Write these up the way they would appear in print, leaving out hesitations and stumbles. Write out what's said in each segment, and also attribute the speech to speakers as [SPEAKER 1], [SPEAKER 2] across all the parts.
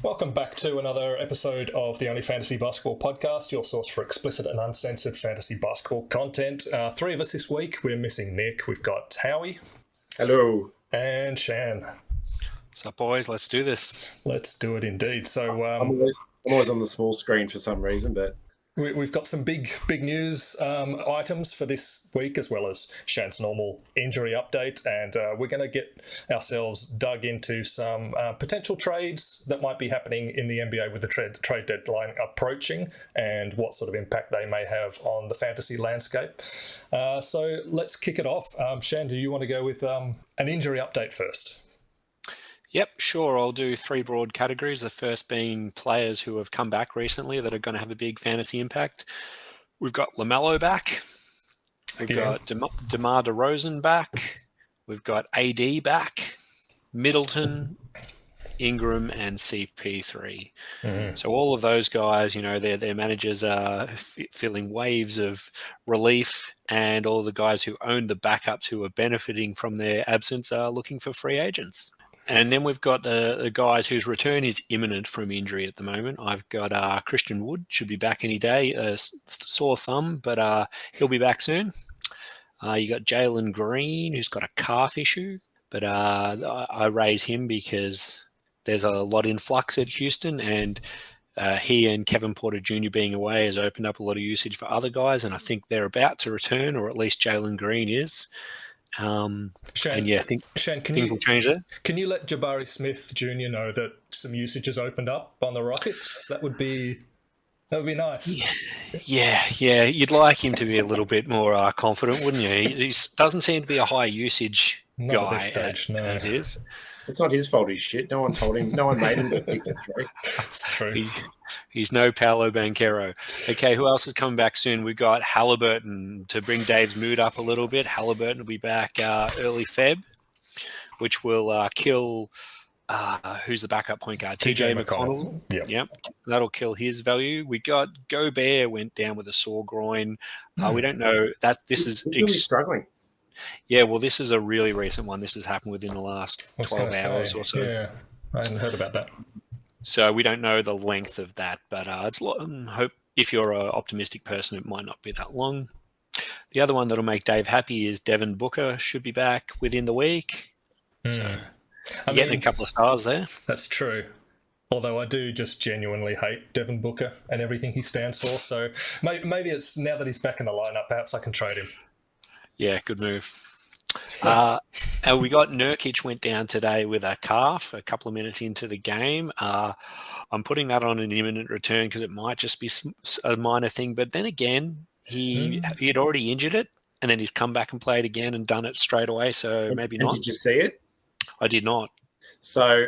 [SPEAKER 1] Welcome back to another episode of the OnlyFantasy Basketball Podcast, your source for explicit and uncensored fantasy basketball content. Three of us this week. We're missing Nick. We've got Howie.
[SPEAKER 2] Hello.
[SPEAKER 1] And Shan.
[SPEAKER 3] What's up, boys? Let's do this.
[SPEAKER 1] Let's do it indeed. So
[SPEAKER 2] I'm always on the small screen for some reason, but
[SPEAKER 1] we've got some big news items for this week, as well as Shan's normal injury update, and we're going to get ourselves dug into some potential trades that might be happening in the NBA with the trade deadline approaching, and what sort of impact they may have on the fantasy landscape. So let's kick it off. Shan, do you want to go with an injury update first?
[SPEAKER 3] Yep, sure. I'll do three broad categories. The first being players who have come back recently that are going to have a big fantasy impact. We've got LaMelo back. We've got DeMar DeRozan back. We've got AD back. Middleton, Ingram, and CP3. So all of those guys, you know, their managers are feeling waves of relief, and all the guys who own the backups who are benefiting from their absence are looking for free agents. And then we've got the guys whose return is imminent from injury at the moment. I've got Christian Wood, should be back any day. Sore thumb, but he'll be back soon. You got Jalen Green, who's got a calf issue, but I raise him because there's a lot in flux at Houston, and he and Kevin Porter Jr. being away has opened up a lot of usage for other guys, and I think they're about to return, or at least Jalen Green is.
[SPEAKER 1] Shane,
[SPEAKER 3] and yeah, I think
[SPEAKER 1] Shane,
[SPEAKER 3] things will change there.
[SPEAKER 1] Can you let Jabari Smith Jr. know that some usage has opened up on the Rockets? That would be nice.
[SPEAKER 3] Yeah. You'd like him to be a little bit more confident, wouldn't you? He doesn't seem to be a high usage guy
[SPEAKER 1] at this stage, no.
[SPEAKER 3] as is.
[SPEAKER 2] It's not his fault. He's shit. No one told him. No one made him pick the three.
[SPEAKER 1] That's true.
[SPEAKER 3] He's no Paolo Banchero. Okay, who else is coming back soon? We've got Halliburton to bring Dave's mood up a little bit. Halliburton will be back early Feb, which will kill who's the backup point guard? TJ McConnell. Yep. That'll kill his value. We got Gobert went down with a sore groin. We don't know that
[SPEAKER 2] He's really struggling.
[SPEAKER 3] Yeah, well, this is a really recent one. This has happened within the last 12 hours or so.
[SPEAKER 1] Yeah, I hadn't heard about that.
[SPEAKER 3] So we don't know the length of that, but it's hope if you're an optimistic person, it might not be that long. The other one that'll make Dave happy is Devin Booker should be back within the week. So getting a couple of stars there.
[SPEAKER 1] That's true. Although I do just genuinely hate Devin Booker and everything he stands for. So maybe it's now that he's back in the lineup, perhaps I can trade him.
[SPEAKER 3] Yeah, good move. And we got Nurkic went down today with a calf a couple of minutes into the game. I'm putting that on an imminent return because it might just be a minor thing. But then again, he had already injured it, and then he's come back and played again and done it straight away. So maybe not.
[SPEAKER 2] Did you see it?
[SPEAKER 3] I did not.
[SPEAKER 2] So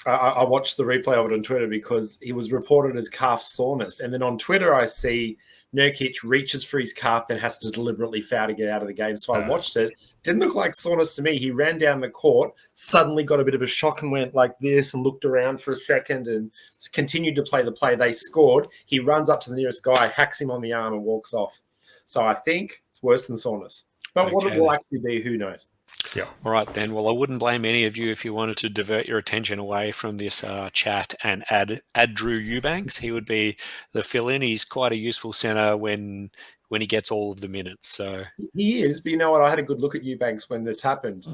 [SPEAKER 2] I watched the replay of it on Twitter because he was reported as calf soreness. And then on Twitter, I see Nurkic reaches for his calf, then has to deliberately foul to get out of the game. So I watched it. Didn't look like soreness to me. He ran down the court, suddenly got a bit of a shock and went like this and looked around for a second and continued to play the play. They scored. He runs up to the nearest guy, hacks him on the arm and walks off. So I think it's worse than soreness. But what it will actually be, who knows?
[SPEAKER 1] Yeah.
[SPEAKER 3] All right, then. Well, I wouldn't blame any of you if you wanted to divert your attention away from this chat and add Drew Eubanks. He would be the fill-in. He's quite a useful center when he gets all of the minutes. So
[SPEAKER 2] he is, but you know what? I had a good look at Eubanks when this happened.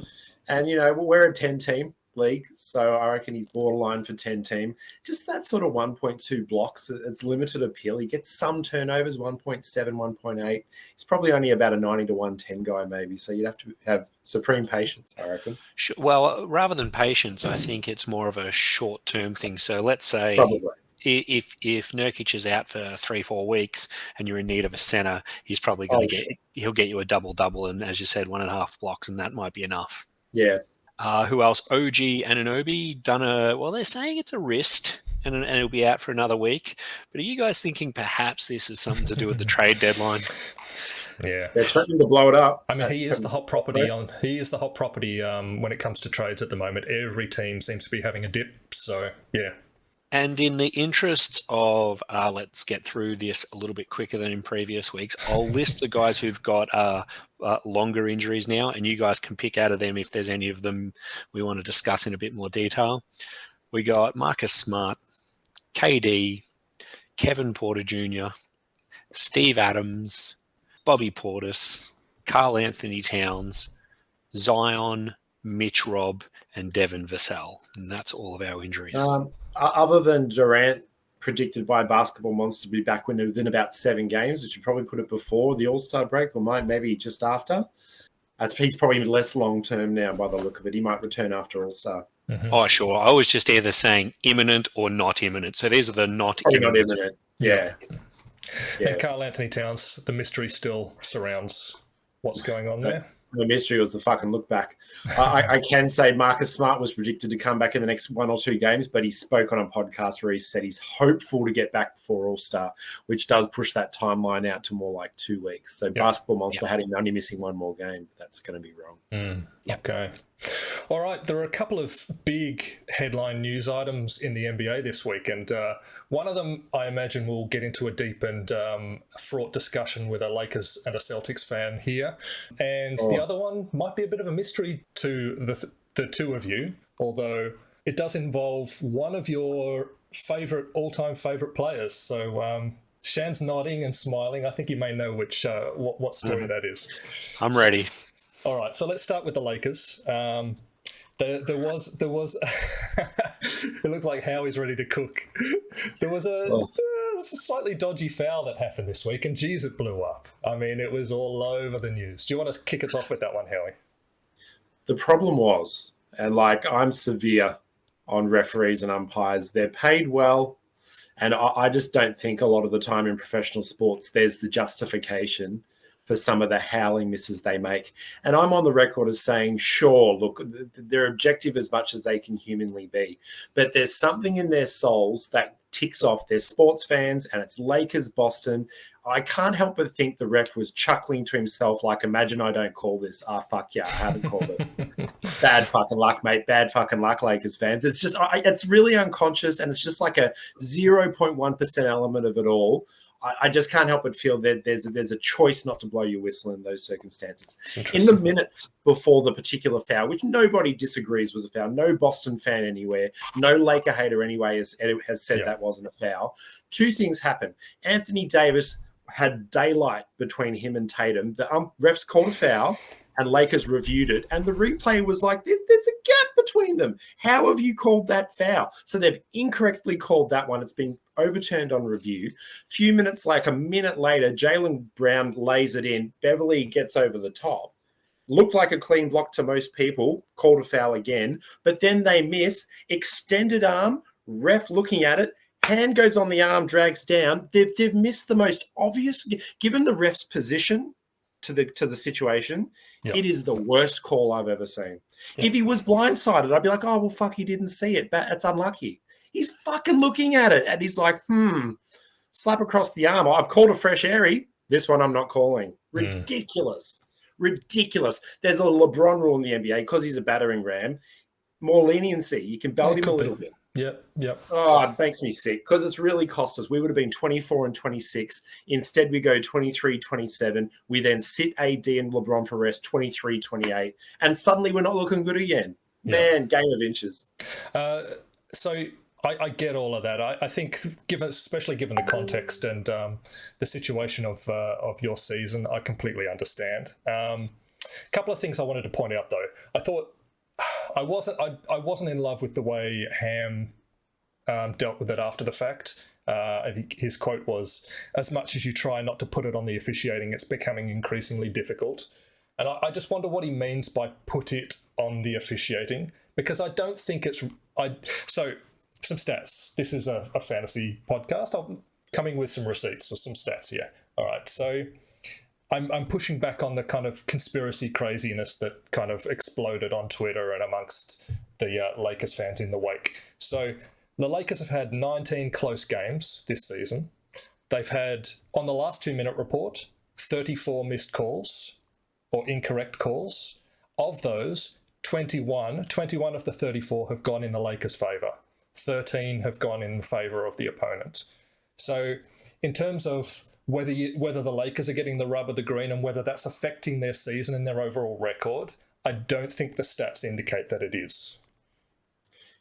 [SPEAKER 2] And, you know, we're a 10-team league, so I reckon he's borderline for 10-team. Just that sort of 1.2 blocks, it's limited appeal. He gets some turnovers, 1.7, 1.8. He's probably only about a 90 to 110 guy maybe, so you'd have to have supreme patience, I reckon.
[SPEAKER 3] Well, rather than patience, I think it's more of a short-term thing. So let's say if Nurkic is out for 3-4 weeks and you're in need of a center, he's probably going to he'll get you a double-double and, as you said, 1.5 blocks, and that might be enough.
[SPEAKER 2] Yeah.
[SPEAKER 3] Who else? OG Anunoby they're saying it's a wrist and it'll be out for another week. But are you guys thinking perhaps this is something to do with the trade deadline?
[SPEAKER 1] Yeah,
[SPEAKER 2] they're threatening to blow it up.
[SPEAKER 1] I mean, he is the hot property when it comes to trades at the moment. Every team seems to be having a dip. So yeah.
[SPEAKER 3] And in the interests of let's get through this a little bit quicker than in previous weeks, I'll list the guys who've got longer injuries now, and you guys can pick out of them if there's any of them we want to discuss in a bit more detail. We got Marcus Smart, KD, Kevin Porter Jr., Steve Adams, Bobby Portis, Karl Anthony Towns, Zion, Mitch Robb, and Devin Vassell. And that's all of our injuries.
[SPEAKER 2] Other than Durant, predicted by Basketball Monster to be back within about 7 games, which would probably put it before the All-Star break, or maybe just after. He's probably less long-term now by the look of it. He might return after All-Star.
[SPEAKER 3] Mm-hmm. Oh, sure. I was just either saying imminent or not imminent. So these are the not imminent.
[SPEAKER 2] Yeah.
[SPEAKER 1] And Karl Anthony Towns, the mystery still surrounds what's going on there.
[SPEAKER 2] The mystery was the fucking look back. I can say Marcus Smart was predicted to come back in the next 1 or 2 games, but he spoke on a podcast where he said he's hopeful to get back before All-Star, which does push that timeline out to more like 2 weeks. So Basketball Monster had him only missing 1 more game. That's going to be wrong.
[SPEAKER 1] Okay. All right, there are a couple of big headline news items in the NBA this week, and one of them I imagine we'll get into a deep and fraught discussion with a Lakers and a Celtics fan here, and the other one might be a bit of a mystery to the two of you, although it does involve one of your all-time favourite players. So Shan's nodding and smiling. I think you may know what story that is.
[SPEAKER 3] I'm ready.
[SPEAKER 1] All right, so let's start with the Lakers. There was. It looks like Howie's ready to cook. There was a slightly dodgy foul that happened this week, and geez, it blew up. I mean, it was all over the news. Do you want to kick us off with that one, Howie?
[SPEAKER 2] The problem was, and I'm severe on referees and umpires. They're paid well, and I just don't think a lot of the time in professional sports there's the justification for some of the howling misses they make. And I'm on the record as saying, sure, look, they're objective as much as they can humanly be. But there's something in their souls that ticks off. They're sports fans, and it's Lakers, Boston. I can't help but think the ref was chuckling to himself like, imagine I don't call this. Fuck yeah, I haven't called it. Bad fucking luck, mate. Bad fucking luck, Lakers fans. It's just, it's really unconscious, and it's just like a 0.1% element of it all. I just can't help but feel that there's a choice not to blow your whistle in those circumstances. In the minutes before the particular foul, which nobody disagrees was a foul, no Boston fan anywhere, no Laker hater anyway has said that wasn't a foul. 2 things happened. Anthony Davis had daylight between him and Tatum. The refs called a foul, and Lakers reviewed it, and the replay was like, there's a gap between them. How have you called that foul? So they've incorrectly called that one. It's been overturned on review. A minute later, Jaylen Brown lays it in. Beverly gets over the top. Looked like a clean block to most people, called a foul again, but then they miss. Extended arm, ref looking at it, hand goes on the arm, drags down. They've missed the most obvious, given the ref's position to the situation. It is the worst call I've ever seen. If he was blindsided, I'd be like, oh, well, fuck, he didn't see it. But it's unlucky. He's fucking looking at it, and he's like, slap across the arm. I've called a fresh airy. This one I'm not calling. Ridiculous. Ridiculous. There's a LeBron rule in the NBA because he's a battering ram. More leniency. You can belt him a little bit.
[SPEAKER 1] Yep.
[SPEAKER 2] Oh, it makes me sick because it's really cost us. We would have been 24 and 26. Instead, we go 23, 27. We then sit AD and LeBron for rest, 23, 28. And suddenly we're not looking good again. Man, game of inches.
[SPEAKER 1] So I get all of that. I think, especially given the context and the situation of your season, I completely understand. A couple of things I wanted to point out, though. I thought I wasn't in love with the way Ham dealt with it after the fact. I think his quote was, "As much as you try not to put it on the officiating, it's becoming increasingly difficult." And I just wonder what he means by "put it on the officiating," because I don't think it's. So some stats. This is a fantasy podcast. I'm coming with some receipts or some stats here. All right, so I'm pushing back on the kind of conspiracy craziness that kind of exploded on Twitter and amongst the Lakers fans in the wake. So the Lakers have had 19 close games this season. They've had, on the last 2-minute report, 34 missed calls or incorrect calls. Of those, 21 of the 34 have gone in the Lakers' favour. 13 have gone in favour of the opponent. So in terms of whether the Lakers are getting the rub of the green and whether that's affecting their season and their overall record, I don't think the stats indicate that it is.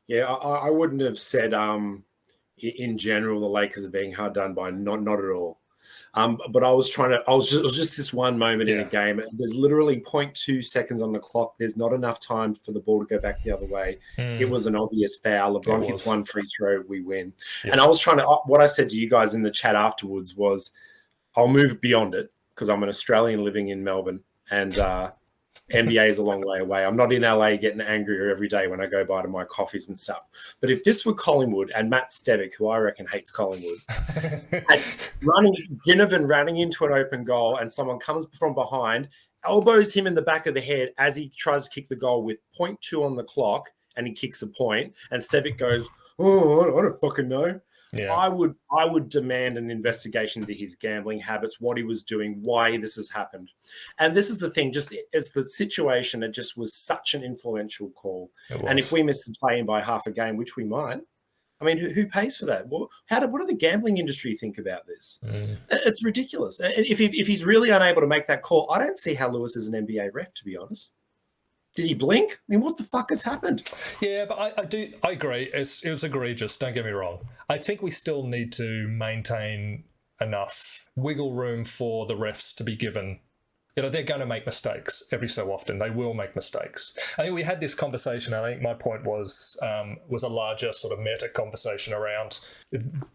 [SPEAKER 2] Yeah, I wouldn't have said in general the Lakers are being hard done by. Not at all. But it was just this one moment in a game. There's literally 0.2 seconds on the clock. There's not enough time for the ball to go back the other way. It was an obvious foul. LeBron hits one free throw, we win. And I was what I said to you guys in the chat afterwards was, I'll move beyond it because I'm an Australian living in Melbourne and NBA is a long way away. I'm not in LA getting angrier every day when I go by to my coffees and stuff. But if this were Collingwood and Matt Stevick, who I reckon hates Collingwood, Ginnivan running into an open goal and someone comes from behind, elbows him in the back of the head as he tries to kick the goal with 0.2 on the clock, and he kicks a point, and Stevick goes, "Oh, I don't fucking know." Yeah. I would demand an investigation into his gambling habits, what he was doing, why this has happened. And this is the thing, just it's the situation. It just was such an influential call. And if we miss the play-in by half a game, which we might, I mean, who pays for that? Well, what do the gambling industry think about this? It's ridiculous. If he's really unable to make that call, I don't see how Lewis is an NBA ref, to be honest. Did he blink? I mean, what the fuck has happened?
[SPEAKER 1] Yeah, but I agree. It was egregious, don't get me wrong. I think we still need to maintain enough wiggle room for the refs to be given. They're going to make mistakes every so often. They will make mistakes. I think we had this conversation. I think my point was a larger sort of meta conversation around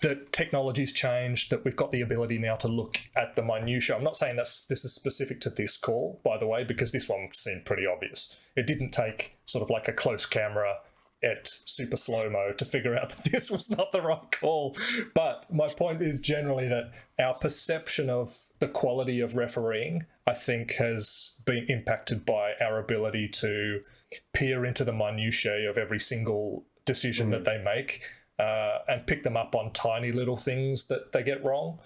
[SPEAKER 1] that technology's changed, that we've got the ability now to look at the minutiae. I'm not saying this is specific to this call, by the way, because this one seemed pretty obvious. It didn't take sort of like a close camera at super slow-mo to figure out that this was not the right call. But my point is generally that our perception of the quality of refereeing, I think, has been impacted by our ability to peer into the minutiae of every single decision that they make and pick them up on tiny little things that they get wrong.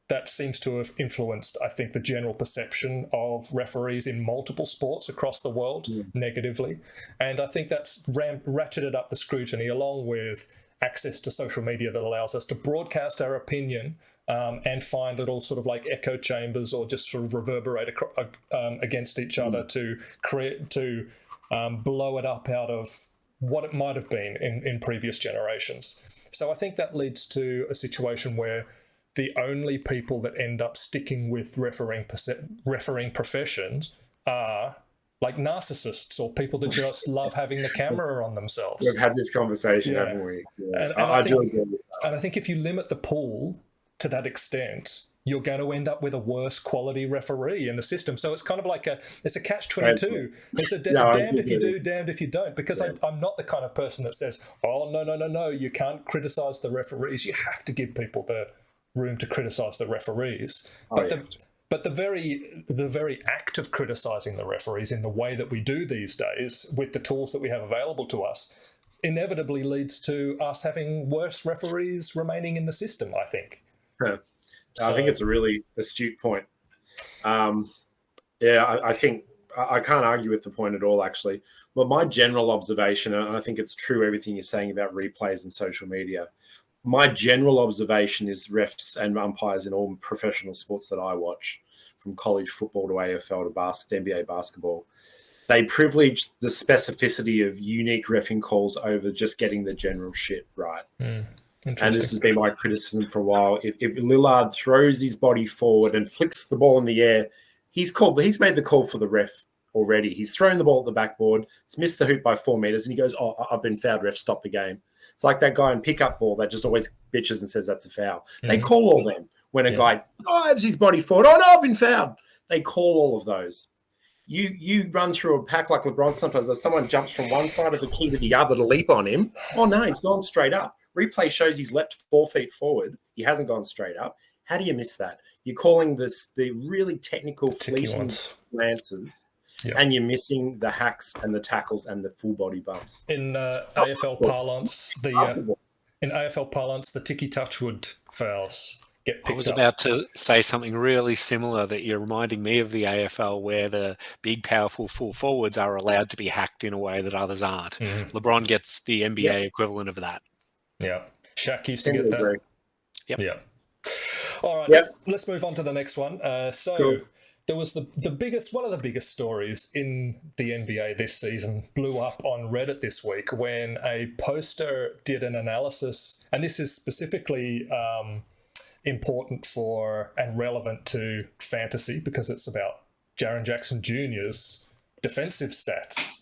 [SPEAKER 1] That seems to have influenced, I think, the general perception of referees in multiple sports across the world negatively. And I think that's ratcheted up the scrutiny, along with access to social media that allows us to broadcast our opinion and find little sort of like echo chambers or just sort of reverberate against each other to blow it up out of what it might have been in previous generations. So I think that leads to a situation where the only people that end up sticking with refereeing professions are like narcissists or people that just love having the camera on themselves.
[SPEAKER 2] We've had this conversation, haven't we? Yeah. And
[SPEAKER 1] I think if you limit the pool to that extent, you're going to end up with a worse quality referee in the system. So it's kind of like it's a catch-22. It's a damned if you do, damned if you don't. Because I'm not the kind of person that says, "Oh no, you can't criticize the referees. You have to give people the room to criticize the referees." But the very act of criticizing the referees in the way that we do these days with the tools that we have available to us inevitably leads to us having worse referees remaining in the system, I think.
[SPEAKER 2] I think it's a really astute point. I think I can't argue with the point at all, actually. But my general observation, and I think it's true everything you're saying about replays and social media, my general observation is refs and umpires in all professional sports that I watch, from college football to AFL to NBA basketball, they privilege the specificity of unique reffing calls over just getting the general shit right. And this has been my criticism for a while. If Lillard throws his body forward and flicks the ball in the air, he's made the call for the ref already. He's thrown the ball at the backboard. It's missed the hoop by 4 meters, and he goes, "Oh, I've been fouled, ref, stop the game." It's like that guy in pickup ball that just always bitches and says that's a foul. They call all them when a guy dives his body forward. "Oh, no, I've been fouled." They call all of those. You run through a pack like LeBron sometimes, as someone jumps from one side of the key to the other to leap on him. Oh, no, he's gone straight up. Replay shows he's leapt 4 feet forward. He hasn't gone straight up. How do you miss that? You're calling the really technical fleeting glances. And you're missing the hacks and the tackles and the full body bumps.
[SPEAKER 1] In AFL parlance, the ticky touchwood fouls get picked up.
[SPEAKER 3] I was about to say something really similar, that you're reminding me of the AFL, where the big, powerful full forwards are allowed to be hacked in a way that others aren't. LeBron gets the NBA equivalent of that.
[SPEAKER 1] Yeah, Shaq used to get that.
[SPEAKER 3] Yep.
[SPEAKER 1] Yeah. All right, let's move on to the next one.
[SPEAKER 2] Cool.
[SPEAKER 1] there was one of the biggest stories in the NBA this season blew up on Reddit this week when a poster did an analysis, and this is specifically important for and relevant to fantasy because it's about Jaren Jackson Jr.'s defensive stats.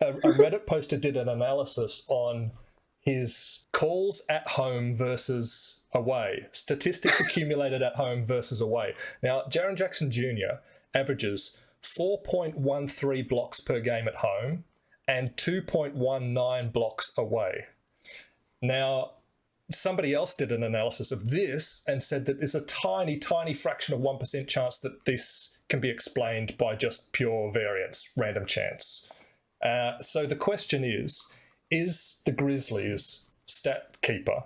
[SPEAKER 1] A Reddit poster did an analysis on his calls at home versus away, statistics accumulated at home versus away. Now, Jaren Jackson Jr. averages 4.13 blocks per game at home and 2.19 blocks away. Now, somebody else did an analysis of this and said that there's a tiny, tiny fraction of 1% chance that this can be explained by just pure variance, random chance. So the question is the Grizzlies stat keeper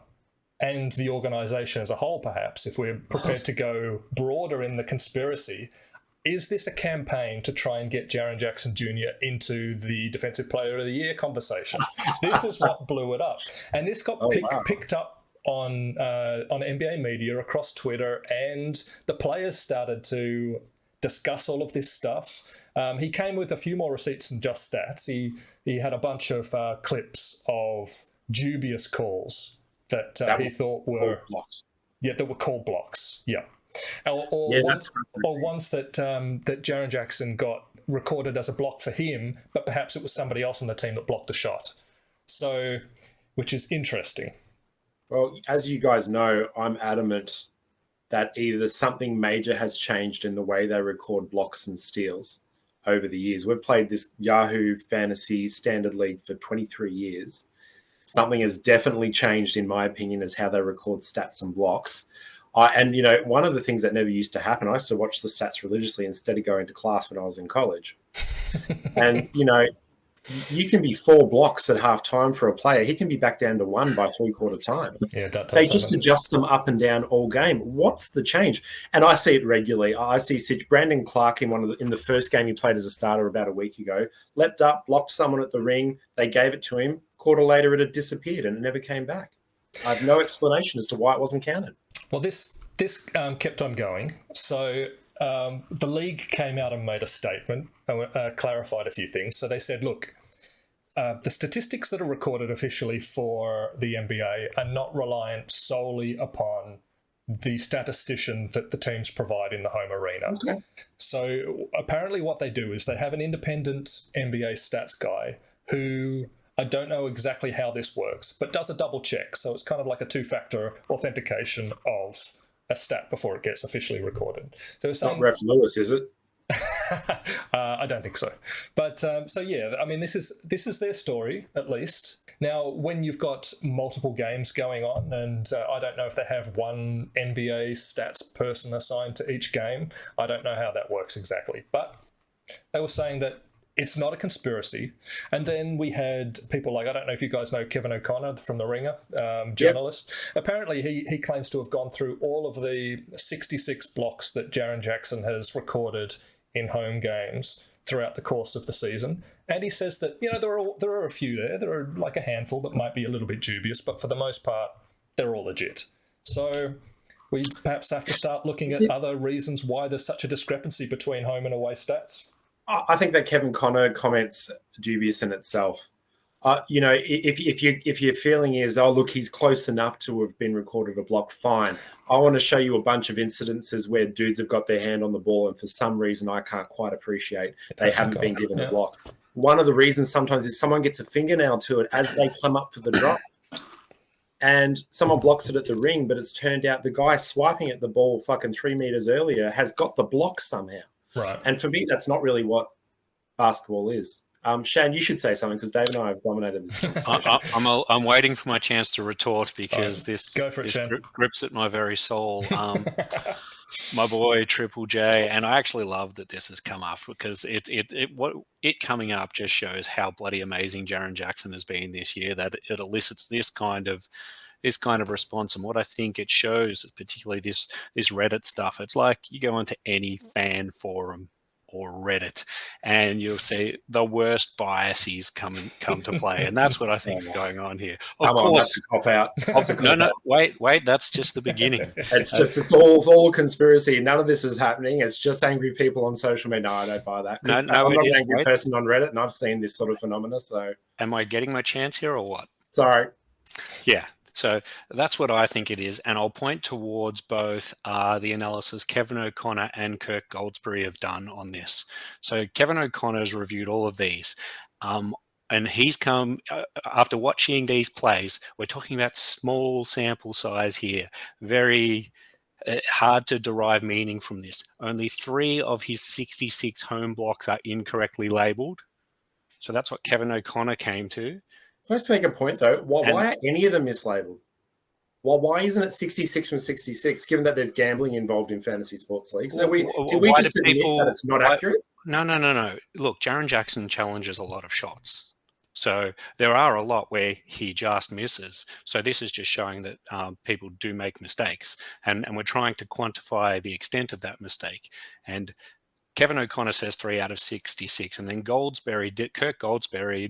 [SPEAKER 1] and the organisation as a whole, perhaps, if we're prepared to go broader in the conspiracy, is this a campaign to try and get Jaren Jackson Jr. into the Defensive Player of the Year conversation? This is what blew it up. And this got picked up on NBA media across Twitter, and the players started to discuss all of this stuff. He came with a few more receipts than just stats. He had a bunch of clips of dubious calls that he thought were
[SPEAKER 2] blocks.
[SPEAKER 1] Yeah, that were called blocks. Yeah, or ones that that Jaren Jackson got recorded as a block for him, but perhaps it was somebody else on the team that blocked the shot. So, which is interesting.
[SPEAKER 2] Well, as you guys know, I'm adamant that either something major has changed in the way they record blocks and steals over the years. We've played this Yahoo Fantasy Standard League for 23 years. Something has definitely changed, in my opinion, as how they record stats and blocks. And, you know, one of the things that never used to happen, I used to watch the stats religiously instead of going to class when I was in college. And, you know, you can be 4 blocks at half time for a player. He can be back down to 1 by 3/4 time.
[SPEAKER 1] Yeah,
[SPEAKER 2] they just adjust them up and down all game. What's the change? And I see it regularly. I see Brandon Clark in in the first game he played as a starter about a week ago, leapt up, blocked someone at the ring. They gave it to him. Quarter later, it had disappeared and it never came back. I have no explanation as to why it wasn't counted.
[SPEAKER 1] Well, this kept on going. So the league came out and made a statement and clarified a few things. So they said, look, the statistics that are recorded officially for the NBA are not reliant solely upon the statistician that the teams provide in the home arena.
[SPEAKER 2] Okay.
[SPEAKER 1] So apparently what they do is they have an independent NBA stats guy who, I don't know exactly how this works, but does a double check. So it's kind of like a 2-factor authentication of a stat before it gets officially recorded. So it's
[SPEAKER 2] not Ref Lewis, is it?
[SPEAKER 1] I don't think so. But so yeah, I mean, this is their story, at least. Now, when you've got multiple games going on, and I don't know if they have one NBA stats person assigned to each game. I don't know how that works exactly. But they were saying that it's not a conspiracy. And then we had people like, I don't know if you guys know Kevin O'Connor from The Ringer, journalist. Yep. Apparently, he claims to have gone through all of the 66 blocks that Jaren Jackson has recorded in home games throughout the course of the season. And he says that, you know, there are a few there. There are like a handful that might be a little bit dubious, but for the most part, they're all legit. So we perhaps have to start looking at other reasons why there's such a discrepancy between home and away stats.
[SPEAKER 2] I think that Kevin Connor comments dubious in itself. You know, if your feeling is, oh, look, he's close enough to have been recorded a block, fine. I want to show you a bunch of incidences where dudes have got their hand on the ball and for some reason I can't quite appreciate they haven't been given a block. One of the reasons sometimes is someone gets a fingernail to it as they come up for the drop and someone blocks it at the ring, but it's turned out the guy swiping at the ball fucking 3 meters earlier has got the block somehow.
[SPEAKER 1] Right.
[SPEAKER 2] And for me, that's not really what basketball is. Shane, you should say something because Dave and I have dominated this conversation.
[SPEAKER 3] I'm waiting for my chance to retort because this grips at my very soul. My boy Triple J, and I actually love that this has come up because it coming up just shows how bloody amazing Jaren Jackson has been this year. That it elicits this kind of response, and what I think it shows, particularly this Reddit stuff. It's like you go into any fan forum or Reddit, and you'll see the worst biases come to play, and that's what I think is going on here. Of course,
[SPEAKER 2] that's a cop out. That's a cop out.
[SPEAKER 3] Wait, that's just the beginning.
[SPEAKER 2] It's all conspiracy. None of this is happening. It's just angry people on social media. No, I don't buy that. I'm not an angry person on Reddit, and I've seen this sort of phenomena. So,
[SPEAKER 3] am I getting my chance here or what?
[SPEAKER 2] Sorry.
[SPEAKER 3] Yeah. So that's what I think it is. And I'll point towards both the analysis Kevin O'Connor and Kirk Goldsberry have done on this. So Kevin O'Connor has reviewed all of these. And he's come, after watching these plays, we're talking about small sample size here. Very hard to derive meaning from this. Only 3 of his 66 home blocks are incorrectly labelled. So that's what Kevin O'Connor came to.
[SPEAKER 2] Let's make a point, though. Why are any of them mislabeled? Well, why isn't it 66 from 66, given that there's gambling involved in fantasy sports leagues? Did we just admit that it's not accurate?
[SPEAKER 3] No. Look, Jaren Jackson challenges a lot of shots. So there are a lot where he just misses. So this is just showing that people do make mistakes. And we're trying to quantify the extent of that mistake. And Kevin O'Connor says 3 out of 66, and then Kirk Goldsberry,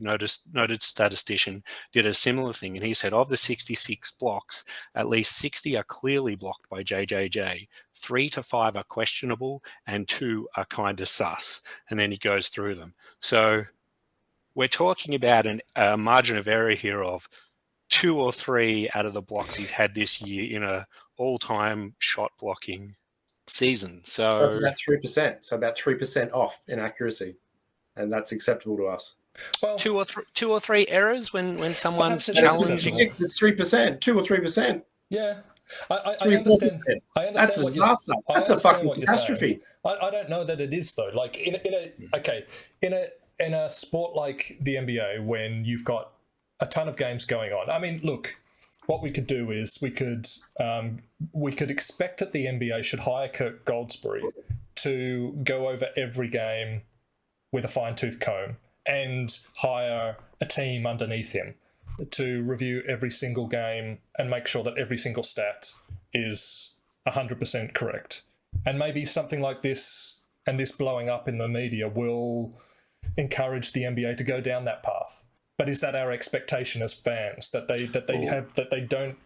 [SPEAKER 3] noted statistician, did a similar thing, and he said of the 66 blocks, at least 60 are clearly blocked by JJJ, 3 to 5 are questionable, and 2 are kind of sus, and then he goes through them. So we're talking about a margin of error here of 2 or 3 out of the blocks he's had this year in a all-time shot blocking season. So
[SPEAKER 2] that's about 3%. So about 3% off in accuracy, and that's acceptable to us.
[SPEAKER 3] Well, two or three errors when someone's challenging.
[SPEAKER 2] It's 3%, 2 or 3%.
[SPEAKER 1] Yeah, I understand.
[SPEAKER 2] That's a disaster. That's a fucking catastrophe.
[SPEAKER 1] I don't know that it is though. Like in a sport like the NBA, when you've got a ton of games going on. I mean, look. What we could do is we could expect that the NBA should hire Kirk Goldsberry to go over every game with a fine-tooth comb and hire a team underneath him to review every single game and make sure that every single stat is 100% correct. And maybe something like this and this blowing up in the media will encourage the NBA to go down that path. But is that our expectation as fans that they don't have a 2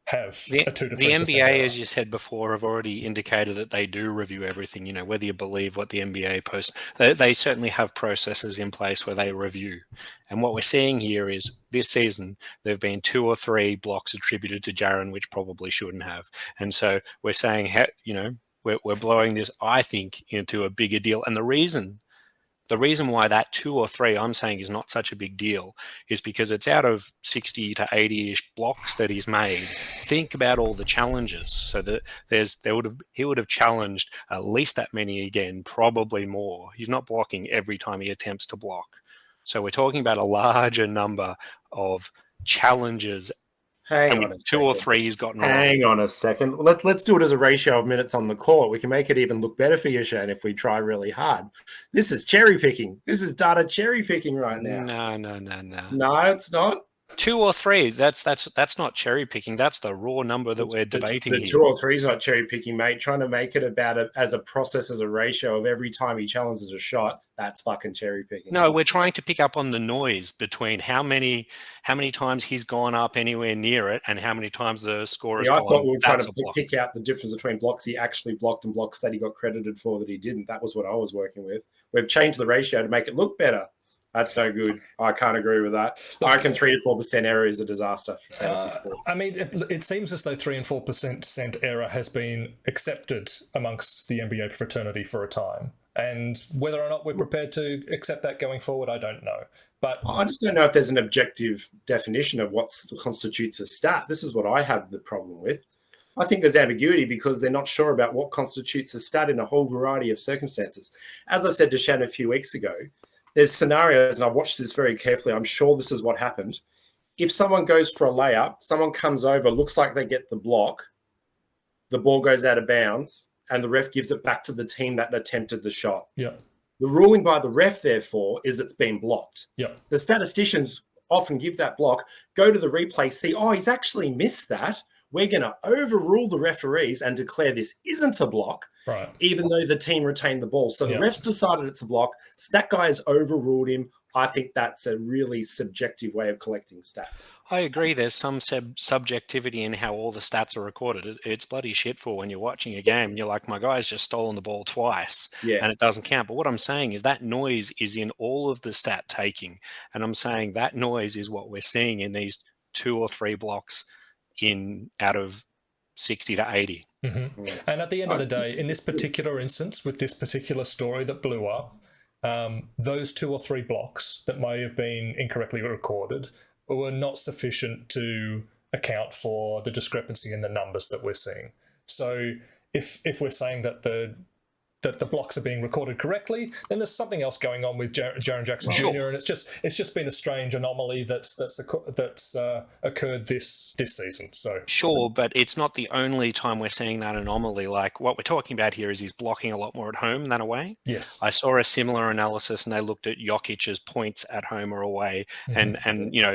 [SPEAKER 1] to 3%?
[SPEAKER 3] The NBA, as you said before, have already indicated that they do review everything. You know, whether you believe what the NBA posts, they certainly have processes in place where they review. And what we're seeing here is this season there've been 2 or 3 blocks attributed to Jaren, which probably shouldn't have. And so we're saying, we're blowing this, I think, into a bigger deal. And the reason why that 2 or 3 I'm saying is not such a big deal is because it's out of 60 to 80-ish blocks that he's made. Think about all the challenges. So that he would have challenged at least that many again, probably more. He's not blocking every time he attempts to block. So we're talking about a larger number of challenges.
[SPEAKER 2] Hang on a
[SPEAKER 3] 2 or 3 he's gotten wrong.
[SPEAKER 2] Hang on a second. Let's do it as a ratio of minutes on the court. We can make it even look better for you, Shane, if we try really hard. This is cherry picking. This is data cherry picking right now.
[SPEAKER 3] No.
[SPEAKER 2] No, it's not.
[SPEAKER 3] 2 or 3. That's not cherry picking. That's the raw number that we're debating.
[SPEAKER 2] The 2 or 3 is not cherry picking, mate. Trying to make it about it as a process, as a ratio of every time he challenges a shot. That's fucking cherry picking.
[SPEAKER 3] No, we're trying to pick up on the noise between how many times he's gone up anywhere near it and how many times the scorer's gone.
[SPEAKER 2] I thought we were trying to pick out the difference between blocks he actually blocked and blocks that he got credited for that he didn't. That was what I was working with. We've changed the ratio to make it look better. That's no good. I can't agree with that. I reckon 3 to 4% error is a disaster for fantasy sports.
[SPEAKER 1] I mean, it seems as though 3 and 4% error has been accepted amongst the NBA fraternity for a time. And whether or not we're prepared to accept that going forward, I don't know. But
[SPEAKER 2] I just don't know if there's an objective definition of what constitutes a stat. This is what I have the problem with. I think there's ambiguity because they're not sure about what constitutes a stat in a whole variety of circumstances. As I said to Shannon a few weeks ago, there's scenarios, and I watched this very carefully. I'm sure this is what happened. If someone goes for a layup, someone comes over, looks like they get the block, the ball goes out of bounds, and the ref gives it back to the team that attempted the shot.
[SPEAKER 1] Yeah.
[SPEAKER 2] The ruling by the ref, therefore, is it's been blocked.
[SPEAKER 1] Yeah.
[SPEAKER 2] The statisticians often give that block, go to the replay, see, he's actually missed that. we're going to overrule the referees and declare this isn't a block,
[SPEAKER 1] right,
[SPEAKER 2] even though the team retained the ball. So the refs decided it's a block. So that guy has overruled him. I think that's a really subjective way of collecting stats.
[SPEAKER 3] I agree. There's some subjectivity in how all the stats are recorded. It's bloody shitful when you're watching a game. You're like, my guy's just stolen the ball twice, and it doesn't count. But what I'm saying is that noise is in all of the stat taking. And I'm saying that noise is what we're seeing in these 2 or 3 blocks out of 60 to 80.
[SPEAKER 1] Mm-hmm. And at the end of the day, in this particular instance, with this particular story that blew up, those 2 or 3 blocks that may have been incorrectly recorded were not sufficient to account for the discrepancy in the numbers that we're seeing. So if we're saying that the blocks are being recorded correctly, then there's something else going on with Jaren Jackson Jr. And it's just been a strange anomaly that's occurred this season. So
[SPEAKER 3] sure, but it's not the only time we're seeing that anomaly. Like what we're talking about here is he's blocking a lot more at home than away.
[SPEAKER 1] Yes,
[SPEAKER 3] I saw a similar analysis, and they looked at Jokic's points at home or away, and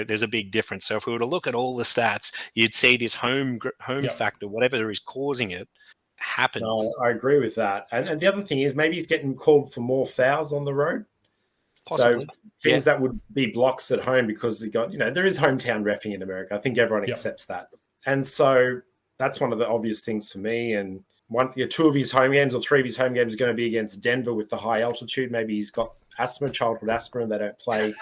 [SPEAKER 3] there's a big difference. So if we were to look at all the stats, you'd see this home factor, whatever is causing it, happens.
[SPEAKER 2] No, I agree with that. And the other thing is maybe he's getting called for more fouls on the road. Possibly. So things that would be blocks at home because he got, there is hometown reffing in America. I think everyone accepts that. And so that's one of the obvious things for me. And 2 of his home games or 3 of his home games are going to be against Denver with the high altitude. Maybe he's got childhood asthma, and they don't play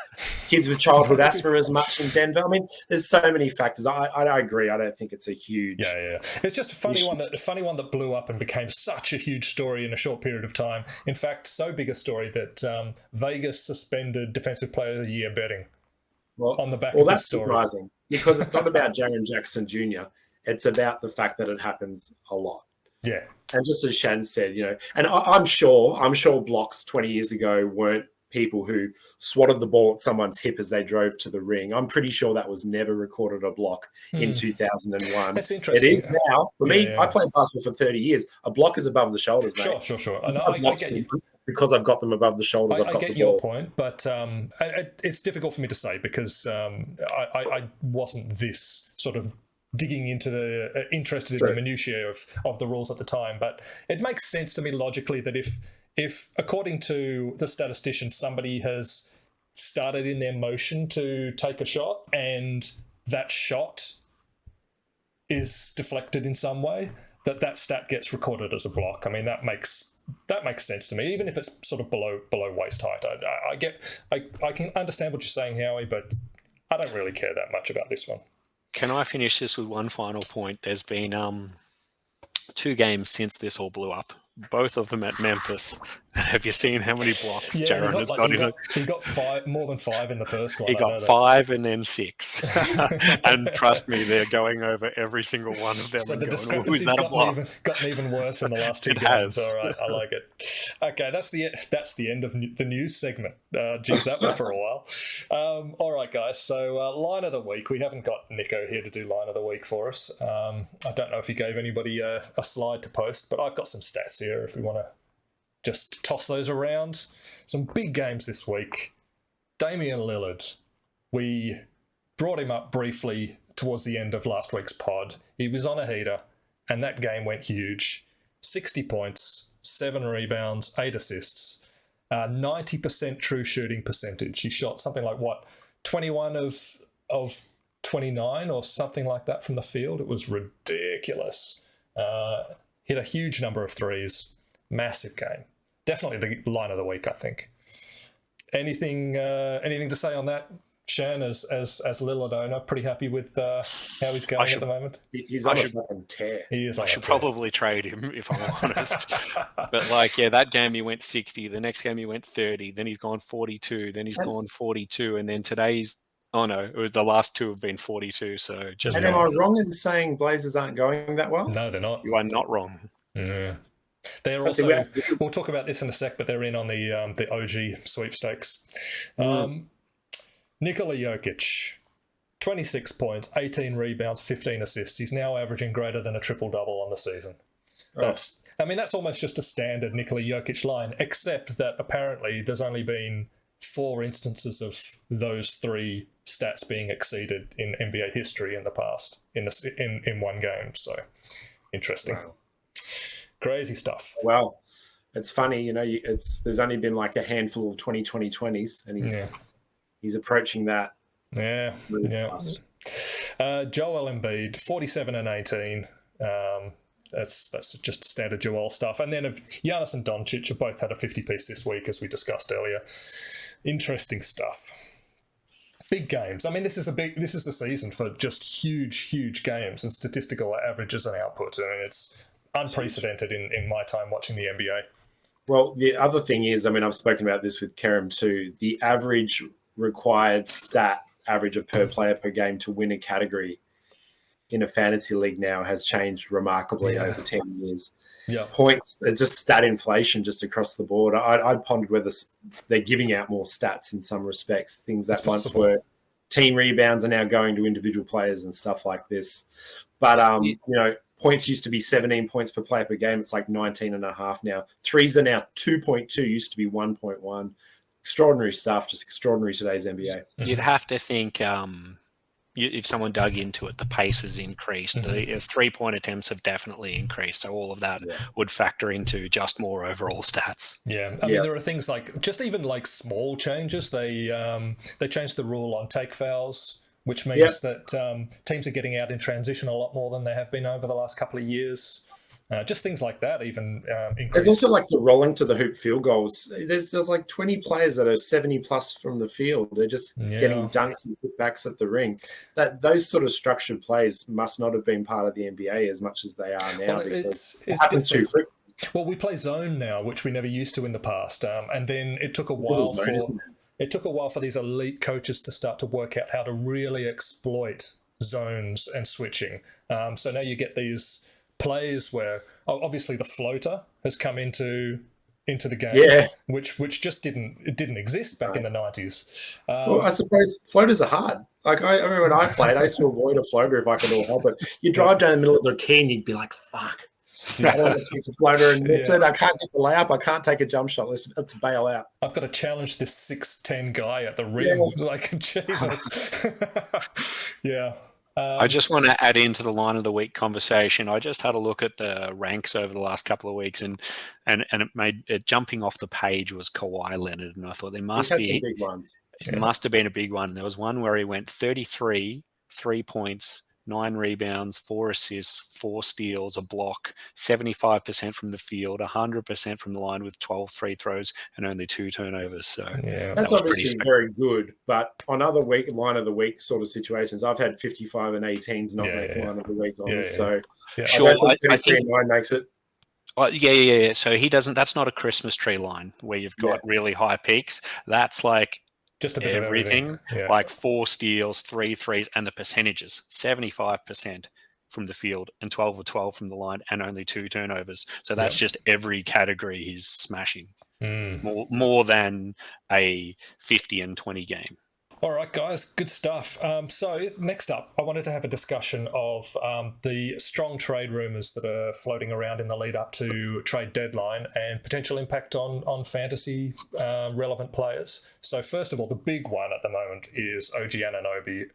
[SPEAKER 2] kids with childhood asthma as much in Denver. I mean, there's so many factors. I agree. I don't think it's a huge.
[SPEAKER 1] Yeah. It's just a funny one that blew up and became such a huge story in a short period of time. In fact, so big a story that Vegas suspended Defensive Player of the Year betting on the back of this story.
[SPEAKER 2] Well, that's surprising because it's not about Jaren Jackson Jr. It's about the fact that it happens a lot.
[SPEAKER 1] Yeah.
[SPEAKER 2] And just as Shan said, and I'm sure blocks 20 years ago weren't people who swatted the ball at someone's hip as they drove to the ring. I'm pretty sure that was never recorded a block in 2001.
[SPEAKER 1] That's interesting.
[SPEAKER 2] It is now. For me, I played basketball for 30 years. A block is above the shoulders, mate.
[SPEAKER 1] Sure. I get you.
[SPEAKER 2] Because I've got them above the shoulders.
[SPEAKER 1] I get your point, but it's difficult for me to say because I wasn't this sort of digging into interested in the minutiae of the rules at the time. But it makes sense to me logically that if according to the statistician, somebody has started in their motion to take a shot and that shot is deflected in some way, that stat gets recorded as a block. I mean, that makes sense to me, even if it's sort of below waist height. I can understand what you're saying, Howie, but I don't really care that much about this one.
[SPEAKER 3] Can I finish this with one final point? There's been 2 games since this all blew up, both of them at Memphis. Have you seen how many blocks Jaren has got in it?
[SPEAKER 1] He got more than 5 in the first one.
[SPEAKER 3] He got 5 and then 6. And trust me, they're going over every single one of them. So and going, oh, is that a block?
[SPEAKER 1] Gotten even worse in the last 2 games.
[SPEAKER 3] Has.
[SPEAKER 1] All right, I like it. Okay, that's the end of the news segment. Geez, that went for a while. All right, guys. So line of the week. We haven't got Nico here to do line of the week for us. I don't know if he gave anybody a slide to post, but I've got some stats here if we want to just toss those around. Some big games this week. Damian Lillard. We brought him up briefly towards the end of last week's pod. He was on a heater, and that game went huge. 60 points, 7 rebounds, 8 assists, 90% true shooting percentage. He shot something like, 21 of 29 or something like that from the field. It was ridiculous. Hit a huge number of threes. Massive game. Definitely the line of the week, I think. Anything to say on that, Shan, as Lillard owner? Pretty happy with how he's going at the moment?
[SPEAKER 2] He's on a fucking tear.
[SPEAKER 3] I should probably trade him, if I'm honest. But that game he went 60. The next game he went 30. Then he's gone 42. Then he's gone 42. And then today's... Oh, no, it was the last 2 have been 42. So just...
[SPEAKER 2] And am I wrong in saying Blazers aren't going that well?
[SPEAKER 1] No, they're not.
[SPEAKER 3] You are not wrong.
[SPEAKER 1] Yeah. They're also, we'll talk about this in a sec, but they're in on the OG sweepstakes. Nikola Jokic, 26 points, 18 rebounds, 15 assists. He's now averaging greater than a triple-double on the season. That's almost just a standard Nikola Jokic line, except that apparently there's only been 4 instances of those 3 stats being exceeded in NBA history in the past in one game. So interesting.
[SPEAKER 2] Wow.
[SPEAKER 1] Crazy stuff.
[SPEAKER 2] Well, it's funny, there's only been like a handful of 2020s, and he's approaching that.
[SPEAKER 1] Yeah,
[SPEAKER 2] really
[SPEAKER 1] yeah.
[SPEAKER 2] fast.
[SPEAKER 1] Joel Embiid, 47 and 18. That's just standard Joel stuff. And then Giannis and Doncic have both had a 50-piece this week, as we discussed earlier. Interesting stuff. Big games. I mean, this is the season for just huge games and statistical averages and output. I mean, it's unprecedented in my time watching the NBA.
[SPEAKER 2] Well, the other thing is, I mean, I've spoken about this with Kerem too. The average required stat average of per player per game to win a category in a fantasy league now has changed remarkably over 10 years.
[SPEAKER 1] Yeah,
[SPEAKER 2] points, it's just stat inflation just across the board. I'd pondered whether they're giving out more stats in some respects. Things that once were team rebounds are now going to individual players and stuff like this. But, points used to be 17 points per player per game. It's like 19 and a half now. Threes are now 2.2, used to be 1.1. Extraordinary stuff, just extraordinary today's NBA.
[SPEAKER 3] You'd have to think if someone dug into it, the pace has increased. The 3-point attempts have definitely increased. So all of that would factor into just more overall stats.
[SPEAKER 1] Yeah. I mean, there are things like, just even like small changes. They changed the rule on take fouls, which means that teams are getting out in transition a lot more than they have been over the last couple of years. Just things like that even increase.
[SPEAKER 2] There's also like the rolling to the hoop field goals. There's like 20 players that are 70 plus from the field. They're just getting dunks and putbacks at the ring. Those sort of structured plays must not have been part of the NBA as much as they are now.
[SPEAKER 1] Well,
[SPEAKER 2] because
[SPEAKER 1] it's
[SPEAKER 2] happens too frequently.
[SPEAKER 1] Well, we play zone now, which we never used to in the past, and then it took a while for these elite coaches to start to work out how to really exploit zones and switching. So now you get these plays where obviously the floater has come into the game, which just didn't exist back in the 90s.
[SPEAKER 2] Well, I suppose floaters are hard. Like I remember when I played, I used to avoid a floater if I could all help it. You drive down the middle of the key and you'd be like, "Fuck, I don't want to take the floater." And listen, I can't get the layup. I can't take a jump shot. Let's bail out.
[SPEAKER 1] I've got to challenge this 6'10" guy at the rim. Like Jesus. Yeah.
[SPEAKER 3] I just want to add into the line of the week conversation. I just had a look at the ranks over the last couple of weeks, and it made it jumping off the page was Kawhi Leonard, and I thought there must be
[SPEAKER 2] some big ones.
[SPEAKER 3] It must have been a big one. There was one where he went 33, 3 points, 9 rebounds, 4 assists, 4 steals, a block, 75% from the field, 100% from the line with 12 free throws and only 2 turnovers. So
[SPEAKER 2] that's obviously very good. But on other line of the week sort of situations, I've had 55 and 18s not make line of the week on. So
[SPEAKER 3] sure,
[SPEAKER 2] I think 9 makes it.
[SPEAKER 3] Yeah. So he doesn't. That's not a Christmas tree line where you've got really high peaks. That's like
[SPEAKER 1] just a bit
[SPEAKER 3] everything,
[SPEAKER 1] of everything.
[SPEAKER 3] like 4 steals, 3 threes, and the percentages, 75% from the field and 12 of 12 from the line and only 2 turnovers. So that's just every category he's smashing. More than a 50 and 20 game.
[SPEAKER 1] All right, guys, good stuff. So next up, I wanted to have a discussion of the strong trade rumours that are floating around in the lead up to trade deadline and potential impact on fantasy relevant players. So first of all, the big one at the moment is OG Anunoby.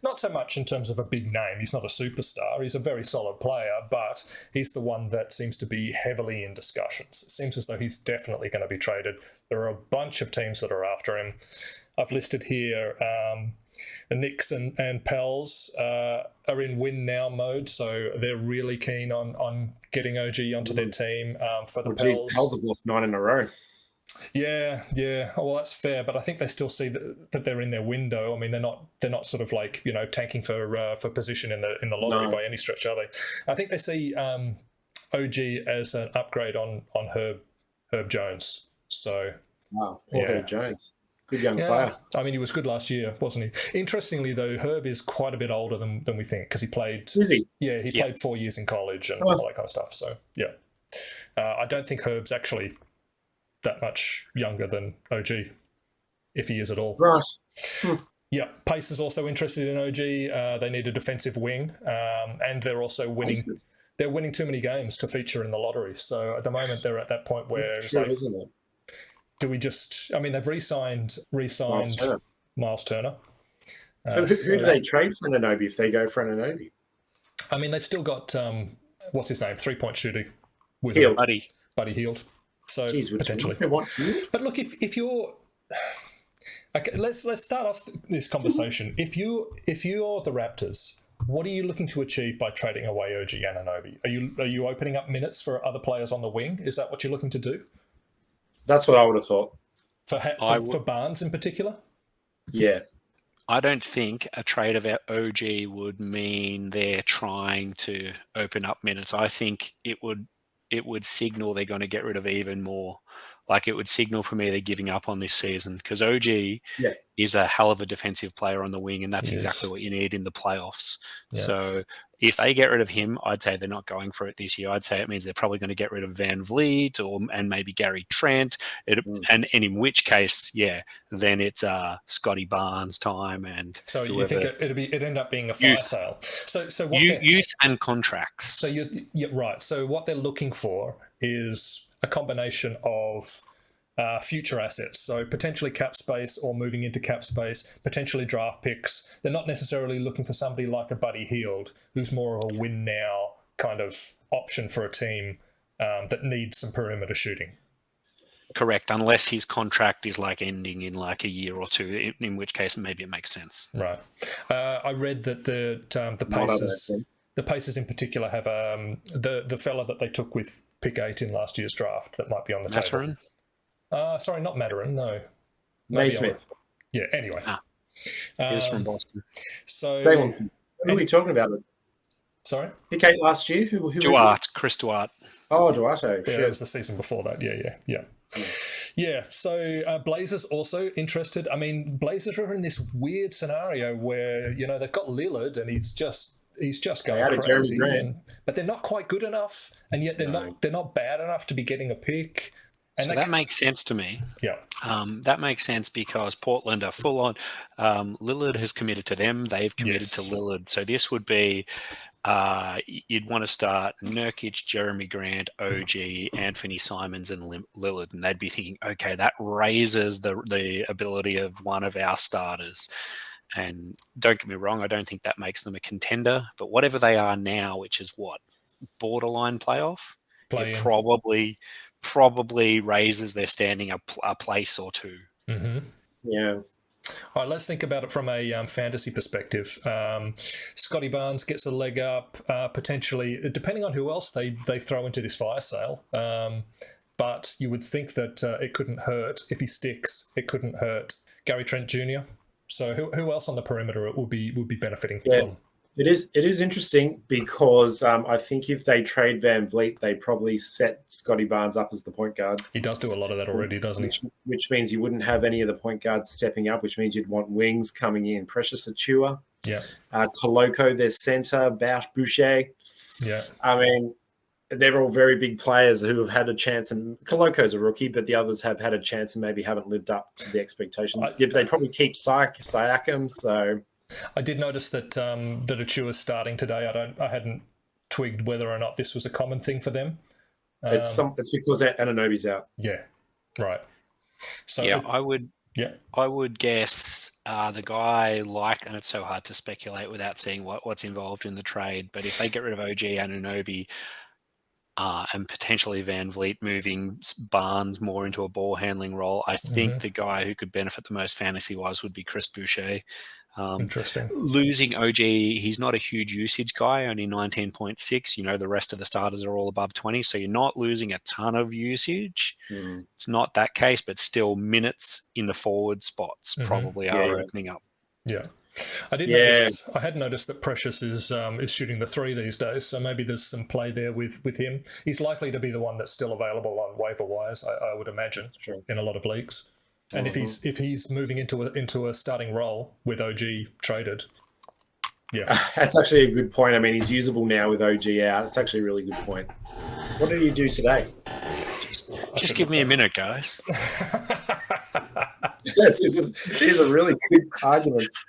[SPEAKER 1] Not so much in terms of a big name. He's not a superstar. He's a very solid player, but he's the one that seems to be heavily in discussions. It seems as though he's definitely going to be traded. There are a bunch of teams that are after him. I've listed here the Knicks and Pels are in win now mode, so they're really keen on getting OG onto their team for the Pels.
[SPEAKER 2] Pels have lost 9 in a row.
[SPEAKER 1] Yeah. Well, that's fair, but I think they still see that they're in their window. I mean, they're not sort of like tanking for position in the lottery by any stretch, are they? I think they see OG as an upgrade on Herb Jones. So
[SPEAKER 2] Herb Jones. Good young player.
[SPEAKER 1] I mean, he was good last year, wasn't he? Interestingly, though, Herb is quite a bit older than we think because he played.
[SPEAKER 2] Is he?
[SPEAKER 1] Yeah, he played 4 years in college and all that kind of stuff. So, I don't think Herb's actually that much younger than OG, if he is at all.
[SPEAKER 2] Right.
[SPEAKER 1] Yeah, Pace is also interested in OG. They need a defensive wing, and they're also winning. Paces. They're winning too many games to feature in the lottery. So at the moment, they're at that point where
[SPEAKER 2] it's true, isn't it?
[SPEAKER 1] do we just? I mean, they've re-signed Miles Turner.
[SPEAKER 2] Who do they trade for Anunoby if they go for Anunoby?
[SPEAKER 1] I mean, they've still got what's his name, 3-point shooter,
[SPEAKER 2] Hield.
[SPEAKER 1] Buddy Hield. So potentially. But look, if you're okay, let's start off this conversation. If you're the Raptors, what are you looking to achieve by trading away OG Anunoby? Are you opening up minutes for other players on the wing? Is that what you're looking to do?
[SPEAKER 2] That's what I would have thought.
[SPEAKER 1] For Barnes in particular?
[SPEAKER 2] Yeah.
[SPEAKER 3] I don't think a trade of our OG would mean they're trying to open up minutes. I think it would signal they're going to get rid of even more. Like, it would signal for me they're giving up on this season, because OG is a hell of a defensive player on the wing, and that's exactly what you need in the playoffs. Yeah. So if they get rid of him, I'd say they're not going for it this year. I'd say it means they're probably going to get rid of Van Vliet and maybe Gary Trent. And in which case, then it's Scotty Barnes time. And
[SPEAKER 1] so you think it'd end up being a fire sale? So what
[SPEAKER 3] youth and contracts.
[SPEAKER 1] So you're right. So what they're looking for is a combination of future assets, so potentially cap space or moving into cap space, potentially draft picks. They're not necessarily looking for somebody like a Buddy Hield, who's more of a win now kind of option for a team that needs some perimeter shooting.
[SPEAKER 3] Correct, unless his contract is like ending in like a year or two, in which case maybe it makes sense.
[SPEAKER 1] Right. I read that the Pacers in particular have the fella that they took with pick 8 in last year's draft that might be on the table. Sorry, not Mathurin, no.
[SPEAKER 2] Naismith.
[SPEAKER 1] Yeah, anyway.
[SPEAKER 3] He was from Boston.
[SPEAKER 1] So,
[SPEAKER 2] who are we talking about?
[SPEAKER 1] Sorry?
[SPEAKER 2] Pick 8 last year? Who
[SPEAKER 3] Duarte, Chris Duarte.
[SPEAKER 2] Oh, Duarte.
[SPEAKER 1] Yeah, it was the season before that. Yeah, so Blazers also interested. I mean, Blazers are in this weird scenario where, they've got Lillard and he's just going crazy, but they're not quite good enough, and yet they're not bad enough to be getting a pick. And
[SPEAKER 3] so that makes sense to me.
[SPEAKER 1] Yeah,
[SPEAKER 3] that makes sense because Portland are full on. Lillard has committed to them; they've committed to Lillard. So this would be you'd want to start Nurkic, Jeremy Grant, OG, Anthony Simons, and Lillard, and they'd be thinking, okay, that raises the ability of one of our starters. And don't get me wrong, I don't think that makes them a contender. But whatever they are now, which is what, borderline playoff, it probably raises their standing a place or two.
[SPEAKER 1] Mm-hmm.
[SPEAKER 2] Yeah.
[SPEAKER 1] All right, let's think about it from a fantasy perspective. Scotty Barnes gets a leg up, potentially, depending on who else they throw into this fire sale. But you would think that it couldn't hurt. If he sticks, it couldn't hurt Gary Trent Jr., So who else on the perimeter would be benefiting from?
[SPEAKER 2] It is interesting because I think if they trade Van Vliet, they probably set Scotty Barnes up as the point guard.
[SPEAKER 1] He does do a lot of that already, doesn't he?
[SPEAKER 2] Which means you wouldn't have any of the point guards stepping up, which means you'd want wings coming in. Precious Achiuwa.
[SPEAKER 1] Yeah.
[SPEAKER 2] Koloko, their center, Bout Boucher.
[SPEAKER 1] Yeah.
[SPEAKER 2] I mean, they're all very big players who have had a chance, and Koloko's a rookie, but the others have had a chance and maybe haven't lived up to the expectations. They probably keep Siakam, so...
[SPEAKER 1] I did notice that Achiuwa's starting today. I hadn't twigged whether or not this was a common thing for them.
[SPEAKER 2] It's because Anunoby's out.
[SPEAKER 1] Yeah, right. So
[SPEAKER 3] I would guess the guy and it's so hard to speculate without seeing what's involved in the trade. But if they get rid of OG Anunoby and potentially Van Vliet, moving Barnes more into a ball handling role, I think the guy who could benefit the most fantasy wise would be Chris Boucher.
[SPEAKER 1] Interesting.
[SPEAKER 3] Losing OG, he's not a huge usage guy, only 19.6. The rest of the starters are all above 20, so you're not losing a ton of usage. It's not that case, but still minutes in the forward spots probably are opening up.
[SPEAKER 1] Yeah. I had noticed that Precious is shooting the 3 these days, so maybe there's some play there with him. He's likely to be the one that's still available on waiver wires, I would imagine, in a lot of leagues. And if he's moving into a starting role with OG traded,
[SPEAKER 2] that's actually a good point. I mean, he's usable now with OG out. It's actually a really good point. What did you do today?
[SPEAKER 3] Just give me a minute, guys.
[SPEAKER 2] These are really good arguments.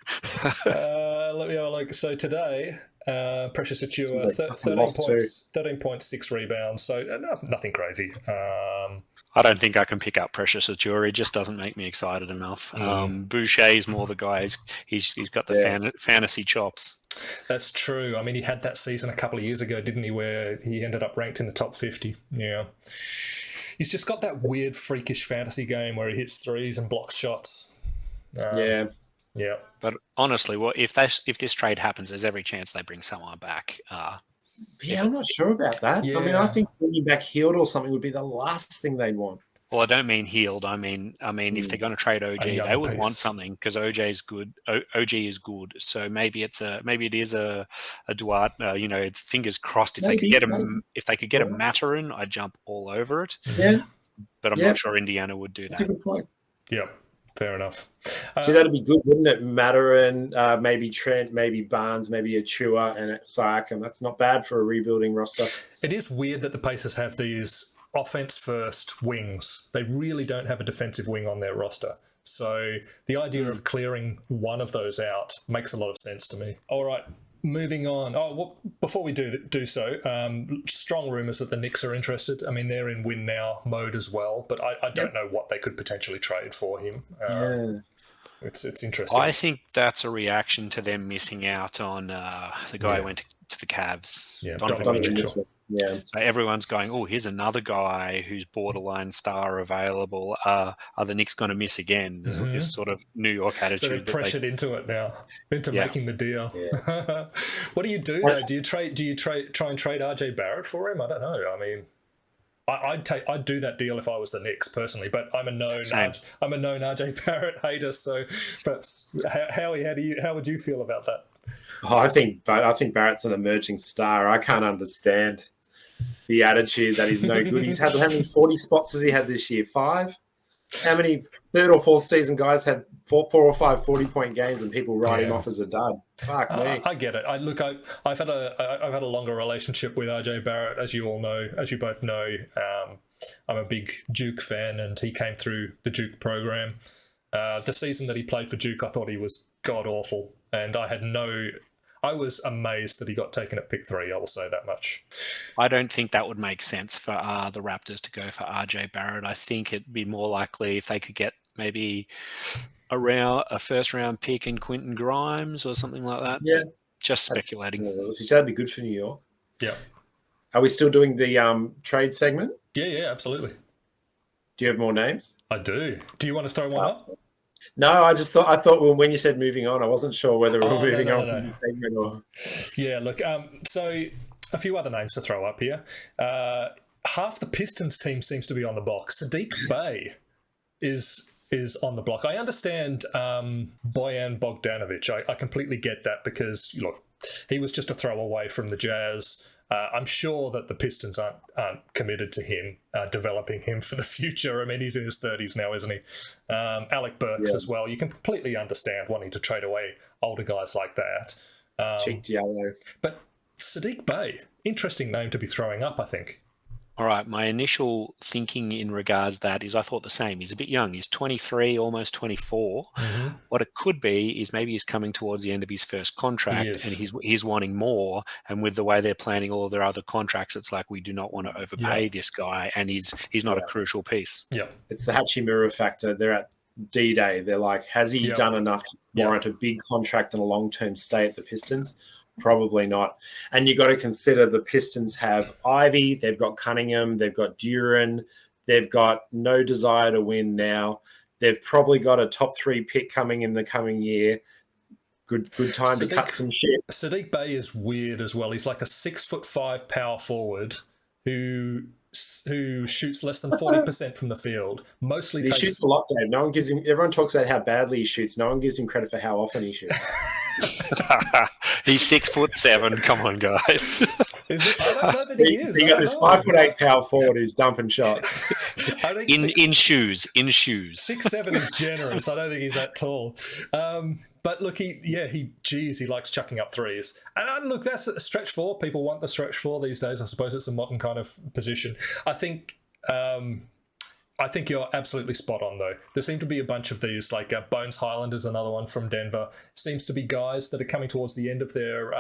[SPEAKER 1] Let me have a look. So today, Precious Achiuwa, 13.6 rebounds. So nothing crazy.
[SPEAKER 3] I don't think I can pick up Precious Achiuwa. He just doesn't make me excited enough. Boucher's more the guy. He's got the fantasy chops.
[SPEAKER 1] That's true. I mean, he had that season a couple of years ago, didn't he, where he ended up ranked in the top 50. Yeah. He's just got that weird, freakish fantasy game where he hits threes and blocks shots. Yeah.
[SPEAKER 3] But honestly, if this trade happens, there's every chance they bring someone back.
[SPEAKER 2] I'm not sure about that. Yeah. I mean, I think bringing back Healed or something would be the last thing they'd want.
[SPEAKER 3] Well, I don't mean Healed. I mean, if they're going to trade OG, they would want something because OG is good. OG is good. So maybe it is a Duarte. Fingers crossed if they could get a Mathurin, I'd jump all over it.
[SPEAKER 2] Yeah,
[SPEAKER 3] but I'm not sure Indiana would do that.
[SPEAKER 2] That's a good point.
[SPEAKER 1] Yeah. Fair enough.
[SPEAKER 2] See, that'd be good, wouldn't it? Mathurin, maybe Trent, maybe Barnes, maybe Achiuwa and Siakam. That's not bad for a rebuilding roster.
[SPEAKER 1] It is weird that the Pacers have these offense-first wings. They really don't have a defensive wing on their roster. So the idea of clearing one of those out makes a lot of sense to me. All right. Moving on. Before we do so, strong rumours that the Knicks are interested. I mean, they're in win now mode as well, but I don't know what they could potentially trade for him. It's interesting.
[SPEAKER 3] I think that's a reaction to them missing out on the guy who went to the Cavs.
[SPEAKER 1] Yeah,
[SPEAKER 3] Donovan
[SPEAKER 1] Mitchell.
[SPEAKER 2] Yeah.
[SPEAKER 3] So everyone's going, oh, here's another guy who's borderline star available. Are the Knicks going to miss again? There's this sort of New York attitude.
[SPEAKER 1] So they're pressured into it now, into making the deal. Yeah. What do you do though? Do you try and trade RJ Barrett for him? I don't know. I mean, I'd do that deal if I was the Knicks personally, but I'm a known RJ Barrett hater. So, perhaps Howie, how would you feel about that?
[SPEAKER 2] I think Barrett's an emerging star. I can't understand the attitude that he's no good. He's had how many 40 spots has he had this year? 5? How many third or fourth season guys had 4 or 5 40-point games and people write him off as a dud? Fuck me.
[SPEAKER 1] I get it. I've had a longer relationship with RJ Barrett, as you both know. I'm a big Duke fan, and he came through the Duke program. The season that he played for Duke, I thought he was god awful, and I was amazed that he got taken at pick 3. I will say that much.
[SPEAKER 3] I don't think that would make sense for the Raptors to go for RJ Barrett. I think it'd be more likely if they could get maybe a first-round pick in Quentin Grimes or something like that.
[SPEAKER 2] Yeah.
[SPEAKER 3] Just speculating.
[SPEAKER 2] That'd be good for New York.
[SPEAKER 1] Yeah.
[SPEAKER 2] Are we still doing the trade segment?
[SPEAKER 1] Yeah, absolutely.
[SPEAKER 2] Do you have more names?
[SPEAKER 1] I do. Do you want to throw one up?
[SPEAKER 2] No, I thought when you said moving on, I wasn't sure whether we were moving on from the segment or...
[SPEAKER 1] Yeah, look, so a few other names to throw up here. Half the Pistons team seems to be on the block. Saddiq Bey is on the block. I understand Bojan Bogdanovic. I completely get that because, look, he was just a throwaway from the Jazz. I'm sure that the Pistons aren't committed to him, developing him for the future. I mean, he's in his 30s now, isn't he? Alec Burks as well. You can completely understand wanting to trade away older guys like that.
[SPEAKER 2] Cheeked yellow.
[SPEAKER 1] But Saddiq Bey, interesting name to be throwing up, I think.
[SPEAKER 3] All right, my initial thinking in regards to that is I thought the same. He's a bit young. He's 23, almost 24. Mm-hmm. What it could be is maybe he's coming towards the end of his first contract and he's wanting more. And with the way they're planning all of their other contracts, it's like we do not want to overpay this guy, and he's not a crucial piece.
[SPEAKER 1] Yeah,
[SPEAKER 2] it's the Hachimura factor. They're at D-Day. They're like, has he done enough to warrant a big contract and a long-term stay at the Pistons? Probably not. And you got to consider the Pistons have Ivy, they've got Cunningham, they've got Duran, they've got no desire to win now. They've probably got a top 3 pick coming in the coming year. Good time to cut some shit.
[SPEAKER 1] Saddiq Bey is weird as well. He's like a 6'5" power forward who shoots less than 40% from the field. Mostly
[SPEAKER 2] he shoots a lot, Dave. No one gives him. Everyone talks about how badly he shoots. No one gives him credit for how often he shoots.
[SPEAKER 3] He's 6'7". Come on, guys.
[SPEAKER 1] I don't know that he is.
[SPEAKER 2] You got this 5'8" power forward who's dumping shots.
[SPEAKER 1] In
[SPEAKER 3] shoes.
[SPEAKER 1] 6'7" is generous. I don't think he's that tall. But look, he likes chucking up threes. And look, that's a stretch 4. People want the stretch 4 these days. I suppose it's a modern kind of position. I think I think you're absolutely spot on, though. There seem to be a bunch of these, like Bones Highland is another one from Denver. Seems to be guys that are coming towards the end of their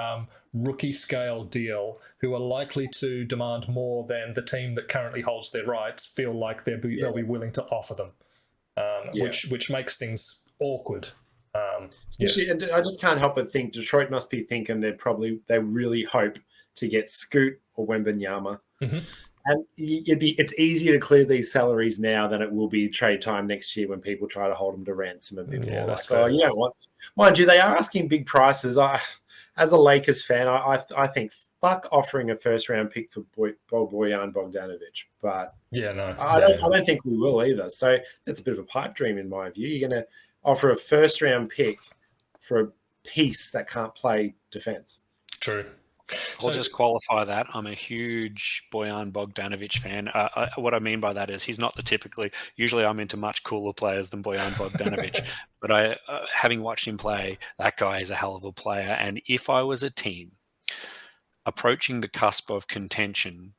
[SPEAKER 1] rookie scale deal who are likely to demand more than the team that currently holds their rights feel like they'll be willing to offer them, which makes things awkward.
[SPEAKER 2] Especially, and I just can't help but think Detroit must be thinking they really hope to get Scoot or Wembanyama.
[SPEAKER 1] Mm-hmm.
[SPEAKER 2] And it's easier to clear these salaries now than it will be trade time next year when people try to hold them to ransom a bit more. Like, fair. You know what? Mind you, they are asking big prices. As a Lakers fan, I think fuck offering a first round pick for Bojan Bogdanovic. But I don't think we will either. So that's a bit of a pipe dream in my view. You're going to offer a first round pick for a piece that can't play defense.
[SPEAKER 1] True.
[SPEAKER 3] I'll just qualify that. I'm a huge Bojan Bogdanovic fan. What I mean by that is he's not the typically. Usually, I'm into much cooler players than Bojan Bogdanovic. But having watched him play, that guy is a hell of a player. And if I was a team approaching the cusp of contention,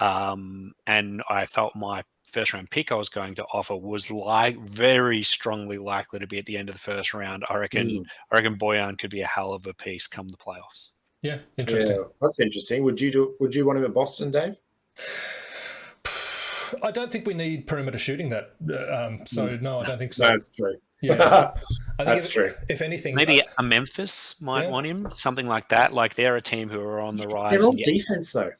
[SPEAKER 3] and I felt my first round pick I was going to offer was very strongly likely to be at the end of the first round, I reckon Bojan could be a hell of a piece come the playoffs.
[SPEAKER 1] Yeah, interesting.
[SPEAKER 2] Yeah, that's interesting. Would you want him at Boston, Dave?
[SPEAKER 1] I don't think we need perimeter shooting that. No, I don't think so.
[SPEAKER 2] No, that's true.
[SPEAKER 1] Yeah,
[SPEAKER 2] that's true.
[SPEAKER 1] If anything,
[SPEAKER 3] maybe a Memphis might want him, something like that. Like they're a team who are on the rise.
[SPEAKER 2] They're all defense, though.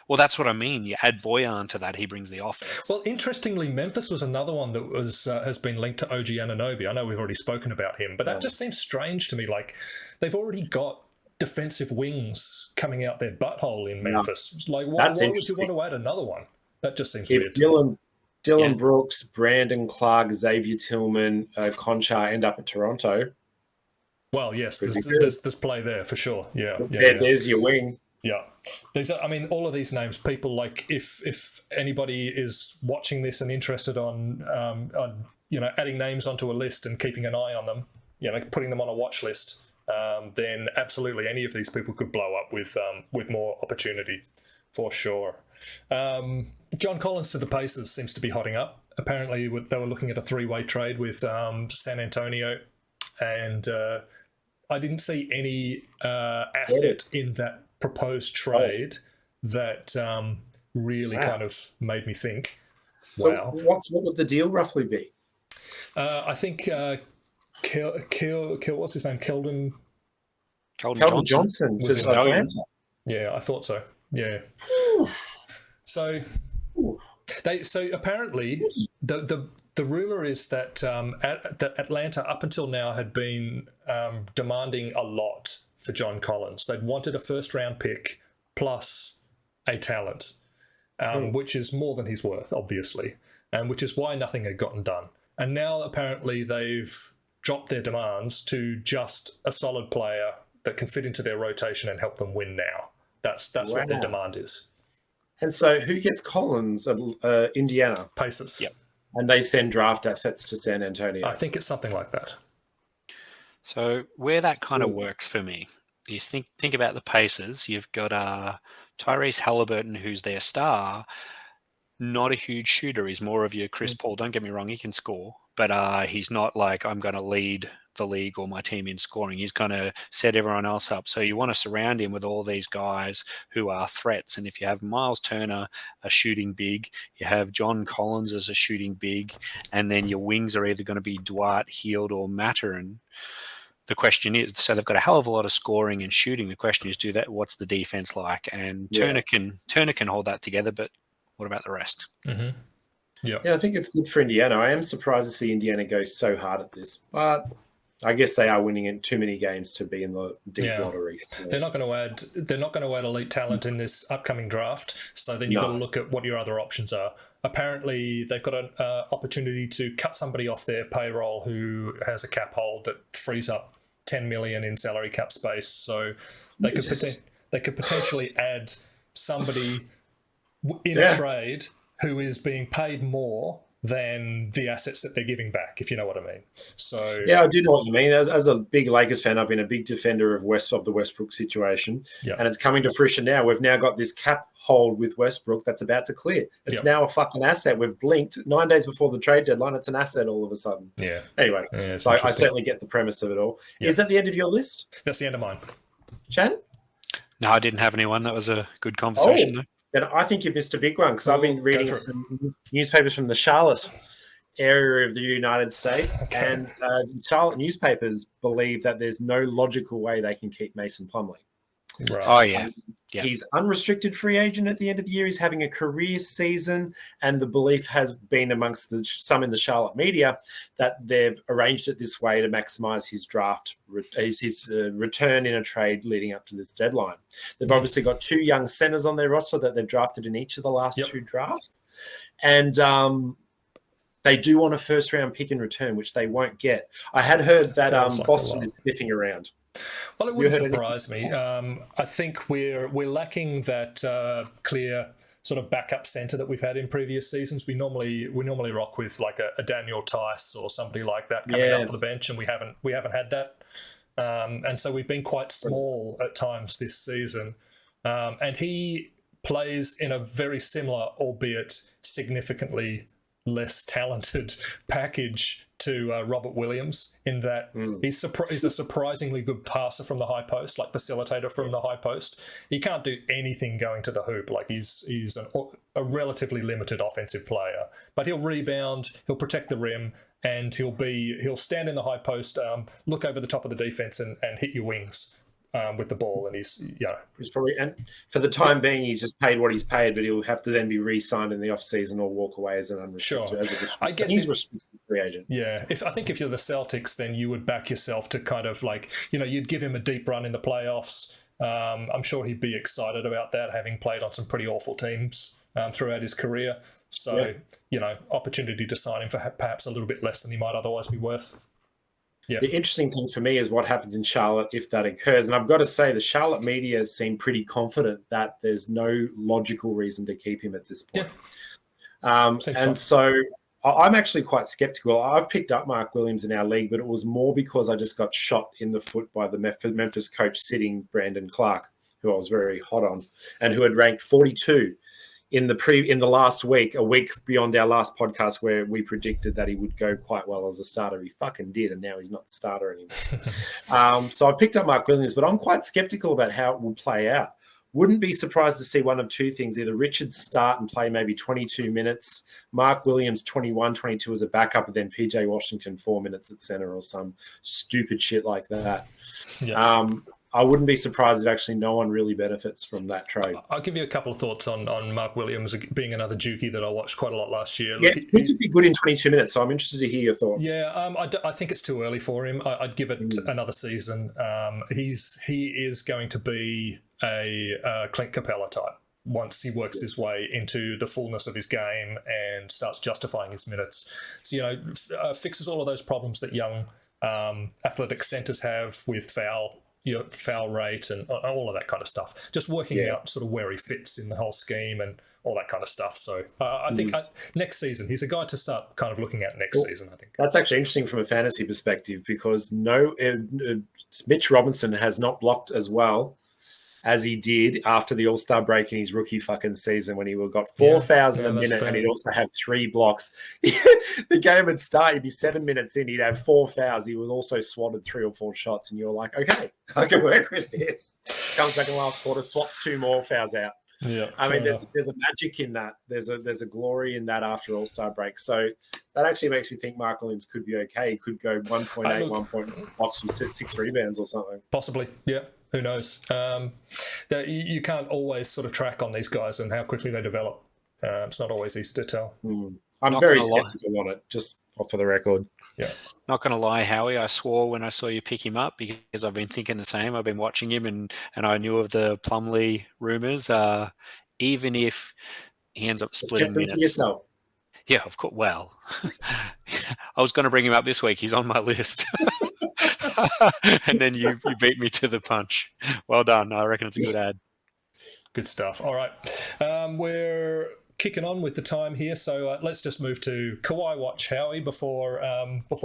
[SPEAKER 3] Well, that's what I mean. You add Bojan to that, he brings the offense.
[SPEAKER 1] Well, interestingly, Memphis was another one that has been linked to OG Anunoby. I know we've already spoken about him, but that just seems strange to me. Like they've already got defensive wings coming out their butthole in Memphis. It's like, why would you want to add another one? That just seems weird.
[SPEAKER 2] Dylan Brooks, Brandon Clark, Xavier Tillman, Conchar end up at Toronto.
[SPEAKER 1] Well, yes, there's play there for sure. Yeah.
[SPEAKER 2] There's your wing.
[SPEAKER 1] Yeah. All of these names, people like if anybody is watching this and interested on adding names onto a list and keeping an eye on them, putting them on a watch list, then absolutely any of these people could blow up with more opportunity for sure. John Collins to the Pacers seems to be hotting up. Apparently they were looking at a 3-way trade with San Antonio, and I didn't see any asset in that proposed trade that really kind of made me think, wow.
[SPEAKER 2] So what would the deal roughly be?
[SPEAKER 1] I think what's his name? Keldon
[SPEAKER 2] Johnson to Atlanta.
[SPEAKER 1] Yeah, I thought so. Yeah. So apparently the rumor is that that Atlanta up until now had been demanding a lot for John Collins. They'd wanted a first round pick plus a talent, which is more than he's worth, obviously, and which is why nothing had gotten done. And now apparently they've dropped their demands to just a solid player that can fit into their rotation and help them win now. That's what their demand is.
[SPEAKER 2] And so who gets Collins at Indiana?
[SPEAKER 1] Pacers.
[SPEAKER 3] Yep.
[SPEAKER 2] And they send draft assets to San Antonio.
[SPEAKER 1] I think it's something like that.
[SPEAKER 3] So where that kind of works for me is think about the Pacers. You've got Tyrese Halliburton, who's their star, not a huge shooter. He's more of your Chris Paul. Don't get me wrong, he can score. But he's not like, I'm going to lead the league or my team in scoring. He's going to set everyone else up. So you want to surround him with all these guys who are threats. And if you have Miles Turner, a shooting big, you have John Collins as a shooting big, and then your wings are either going to be Dwight, Hield, or Mathurin. The question is, so they've got a hell of a lot of scoring and shooting. The question is, what's the defense like? And Turner can hold that together, but what about the rest?
[SPEAKER 1] Mm-hmm.
[SPEAKER 2] Yeah, I think it's good for Indiana. I am surprised to see Indiana go so hard at this, but I guess they are winning in too many games to be in the deep lottery. So.
[SPEAKER 1] They're not going to add elite talent in this upcoming draft. So then you've got to look at what your other options are. Apparently, they've got an opportunity to cut somebody off their payroll who has a cap hold that frees up $10 million in salary cap space. So they could potentially add somebody in a trade who is being paid more than the assets that they're giving back, if you know what I mean. So
[SPEAKER 2] yeah, I do know what you mean. As a big Lakers fan, I've been a big defender of the Westbrook situation, and it's coming to fruition now. We've now got this cap hold with Westbrook that's about to clear. It's now a fucking asset. We've blinked 9 days before the trade deadline. It's an asset all of a sudden.
[SPEAKER 1] Yeah.
[SPEAKER 2] Anyway, so I certainly get the premise of it all. Is that the end of your list?
[SPEAKER 1] That's the end of mine.
[SPEAKER 2] Chan?
[SPEAKER 3] No, I didn't have anyone. That was a good conversation, though.
[SPEAKER 2] Then I think you've missed a big one because I've been reading some newspapers from the Charlotte area of the United States, and Charlotte newspapers believe that there's no logical way they can keep Mason Plumlee.
[SPEAKER 1] Right.
[SPEAKER 3] Oh, yeah.
[SPEAKER 2] He's unrestricted free agent at the end of the year. He's having a career season, and the belief has been amongst some in the Charlotte media that they've arranged it this way to maximize his return in a trade leading up to this deadline. They've obviously got 2 young centers on their roster that they've drafted in each of the last 2 drafts, and they do want a first-round pick in return, which they won't get. I had heard that Boston is sniffing around.
[SPEAKER 1] Well, it wouldn't surprise me. I think we're lacking that clear sort of backup centre that we've had in previous seasons. We normally rock with like a Daniel Tice or somebody like that coming off the bench, and we haven't had that. And so we've been quite small at times this season. And he plays in a very similar, albeit significantly less talented package to Robert Williams, in that he's a surprisingly good passer from the high post, like facilitator from the high post. He can't do anything going to the hoop. Like he's a relatively limited offensive player, but he'll rebound, he'll protect the rim, and he'll stand in the high post, look over the top of the defense and hit your wings with the ball. And he's
[SPEAKER 2] probably, and for the time being, he's just paid what he's paid, but he'll have to then be re-signed in the off season or walk away as an unrestricted.
[SPEAKER 1] Sure. I guess
[SPEAKER 2] he's restricted free agent.
[SPEAKER 1] Yeah, I think if you're the Celtics, then you would back yourself to kind of like, you'd give him a deep run in the playoffs. I'm sure he'd be excited about that, having played on some pretty awful teams throughout his career. So, opportunity to sign him for perhaps a little bit less than he might otherwise be worth. Yeah.
[SPEAKER 2] The interesting thing for me is what happens in Charlotte if that occurs. And I've got to say, the Charlotte media seem pretty confident that there's no logical reason to keep him at this point. Yeah. So I'm actually quite skeptical. I've picked up Mark Williams in our league, but it was more because I just got shot in the foot by the Memphis coach sitting Brandon Clark, who I was very hot on, and who had ranked 42 in the last week, a week beyond our last podcast where we predicted that he would go quite well as a starter. He fucking did, and now he's not the starter anymore. So I've picked up Mark Williams, but I'm quite skeptical about how it will play out. Wouldn't be surprised to see one of 2 things. Either Richards start and play maybe 22 minutes, Mark Williams 21, 22 as a backup, and then PJ Washington 4 minutes at center or some stupid shit like that. Yeah. I wouldn't be surprised if actually no one really benefits from that trade.
[SPEAKER 1] I'll give you a couple of thoughts on Mark Williams being another Jukey that I watched quite a lot last year.
[SPEAKER 2] Yeah, he could be good in 22 minutes, so I'm interested to hear your thoughts.
[SPEAKER 1] Yeah, I think it's too early for him. I'd give it another season. He is going to be a Clint Capella type once he works his way into the fullness of his game and starts justifying his minutes. So, fixes all of those problems that young athletic centers have with foul rate and all of that kind of stuff. Just working out sort of where he fits in the whole scheme and all that kind of stuff. So I think next season, he's a guy to start kind of looking at next season, I think.
[SPEAKER 2] That's actually interesting from a fantasy perspective because Mitch Robinson has not blocked as well as he did after the All-Star break in his rookie fucking season when he got 4 fouls in a minute and he'd also have 3 blocks. The game would start, he'd be 7 minutes in, he'd have 4 fouls. He was also swatted 3 or 4 shots and you're like, okay, I can work with this. Comes back in the last quarter, swats 2 more, fouls out.
[SPEAKER 1] Yeah,
[SPEAKER 2] I mean, there's a magic in that. There's a glory in that after All-Star break. So that actually makes me think Mark Williams could be okay. He could go 1.8, 1 point blocks with 6 rebounds or something.
[SPEAKER 1] Possibly, yeah. Who knows? You can't always sort of track on these guys and how quickly they develop. It's not always easy to tell.
[SPEAKER 2] I'm very skeptical on it, just for the record.
[SPEAKER 1] Yeah.
[SPEAKER 3] Not going to lie, Howie, I swore when I saw you pick him up because I've been thinking the same. I've been watching him and I knew of the Plumlee rumours. Even if he ends up splitting minutes. Yeah, of course. Well, I was going to bring him up this week. He's on my list. And then you beat me to the punch. Well done. I reckon it's a good ad.
[SPEAKER 1] Good stuff. All right. We're kicking on with the time here, so let's just move to Kawhi Watch, Howie, before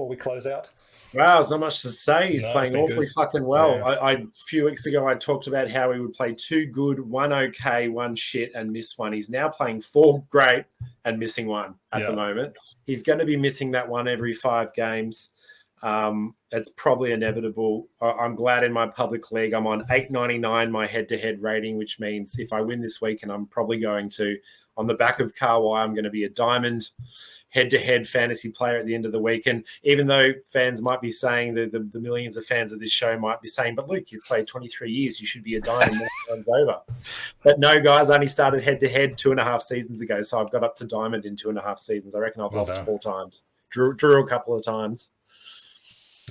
[SPEAKER 1] we close out.
[SPEAKER 2] Wow, there's not much to say. He's playing awfully fucking well.
[SPEAKER 1] Yeah.
[SPEAKER 2] A few weeks ago, I talked about how he would play 2 good, 1 okay, 1 shit, and miss 1. He's now playing 4 great and missing 1 at the moment. He's going to be missing that 1 every 5 games. It's probably inevitable. I'm glad in my public league I'm on 899 my head-to-head rating, which means if I win this week, and I'm probably going to, on the back of Kawhi, I'm going to be a diamond head-to-head fantasy player at the end of the week. And even though fans might be saying, the millions of fans of this show might be saying, but Luke, you've played 23 years, you should be a diamond next time's over. But no, guys, I only started head-to-head 2.5 seasons ago, so I've got up to diamond in 2.5 seasons. I reckon I've lost 4 times. Drew a couple of times.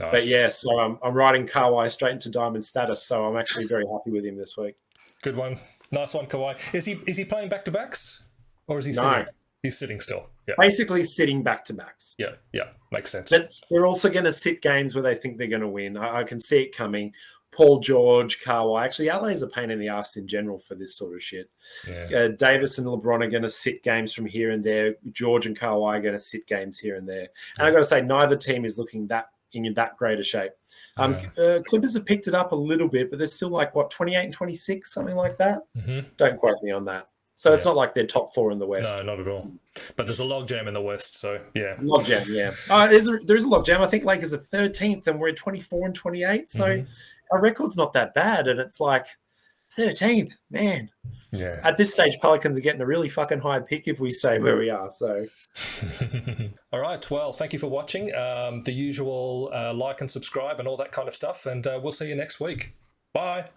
[SPEAKER 2] Nice. But yeah, so I'm riding Kawhi straight into diamond status, so I'm actually very happy with him this week.
[SPEAKER 1] Good one. Nice one, Kawhi. Is he playing back-to-backs? Or is he sitting? He's sitting still. Yeah.
[SPEAKER 2] Basically sitting back-to-backs.
[SPEAKER 1] Yeah. Makes sense.
[SPEAKER 2] But they're also going to sit games where they think they're going to win. I can see it coming. Paul George, Kawhi. Actually, LA's a pain in the ass in general for this sort of shit. Yeah. Davis and LeBron are going to sit games from here and there. George and Kawhi are going to sit games here and there. And I've got to say, neither team is looking in that great a shape. Clippers have picked it up a little bit, but they're still like, 28 and 26, something like that?
[SPEAKER 1] Mm-hmm.
[SPEAKER 2] Don't quote me on that. So it's not like they're top 4 in the West.
[SPEAKER 1] No, not at all. But there's a logjam in the West, so yeah.
[SPEAKER 2] Logjam, yeah. There is a logjam. I think Lakers are 13th and we're 24 and 28. So our record's not that bad. And it's like 13th, man.
[SPEAKER 1] Yeah.
[SPEAKER 2] At this stage, Pelicans are getting a really fucking high pick if we stay where we are. So,
[SPEAKER 1] all right. Well, thank you for watching. The usual like and subscribe and all that kind of stuff. And we'll see you next week. Bye.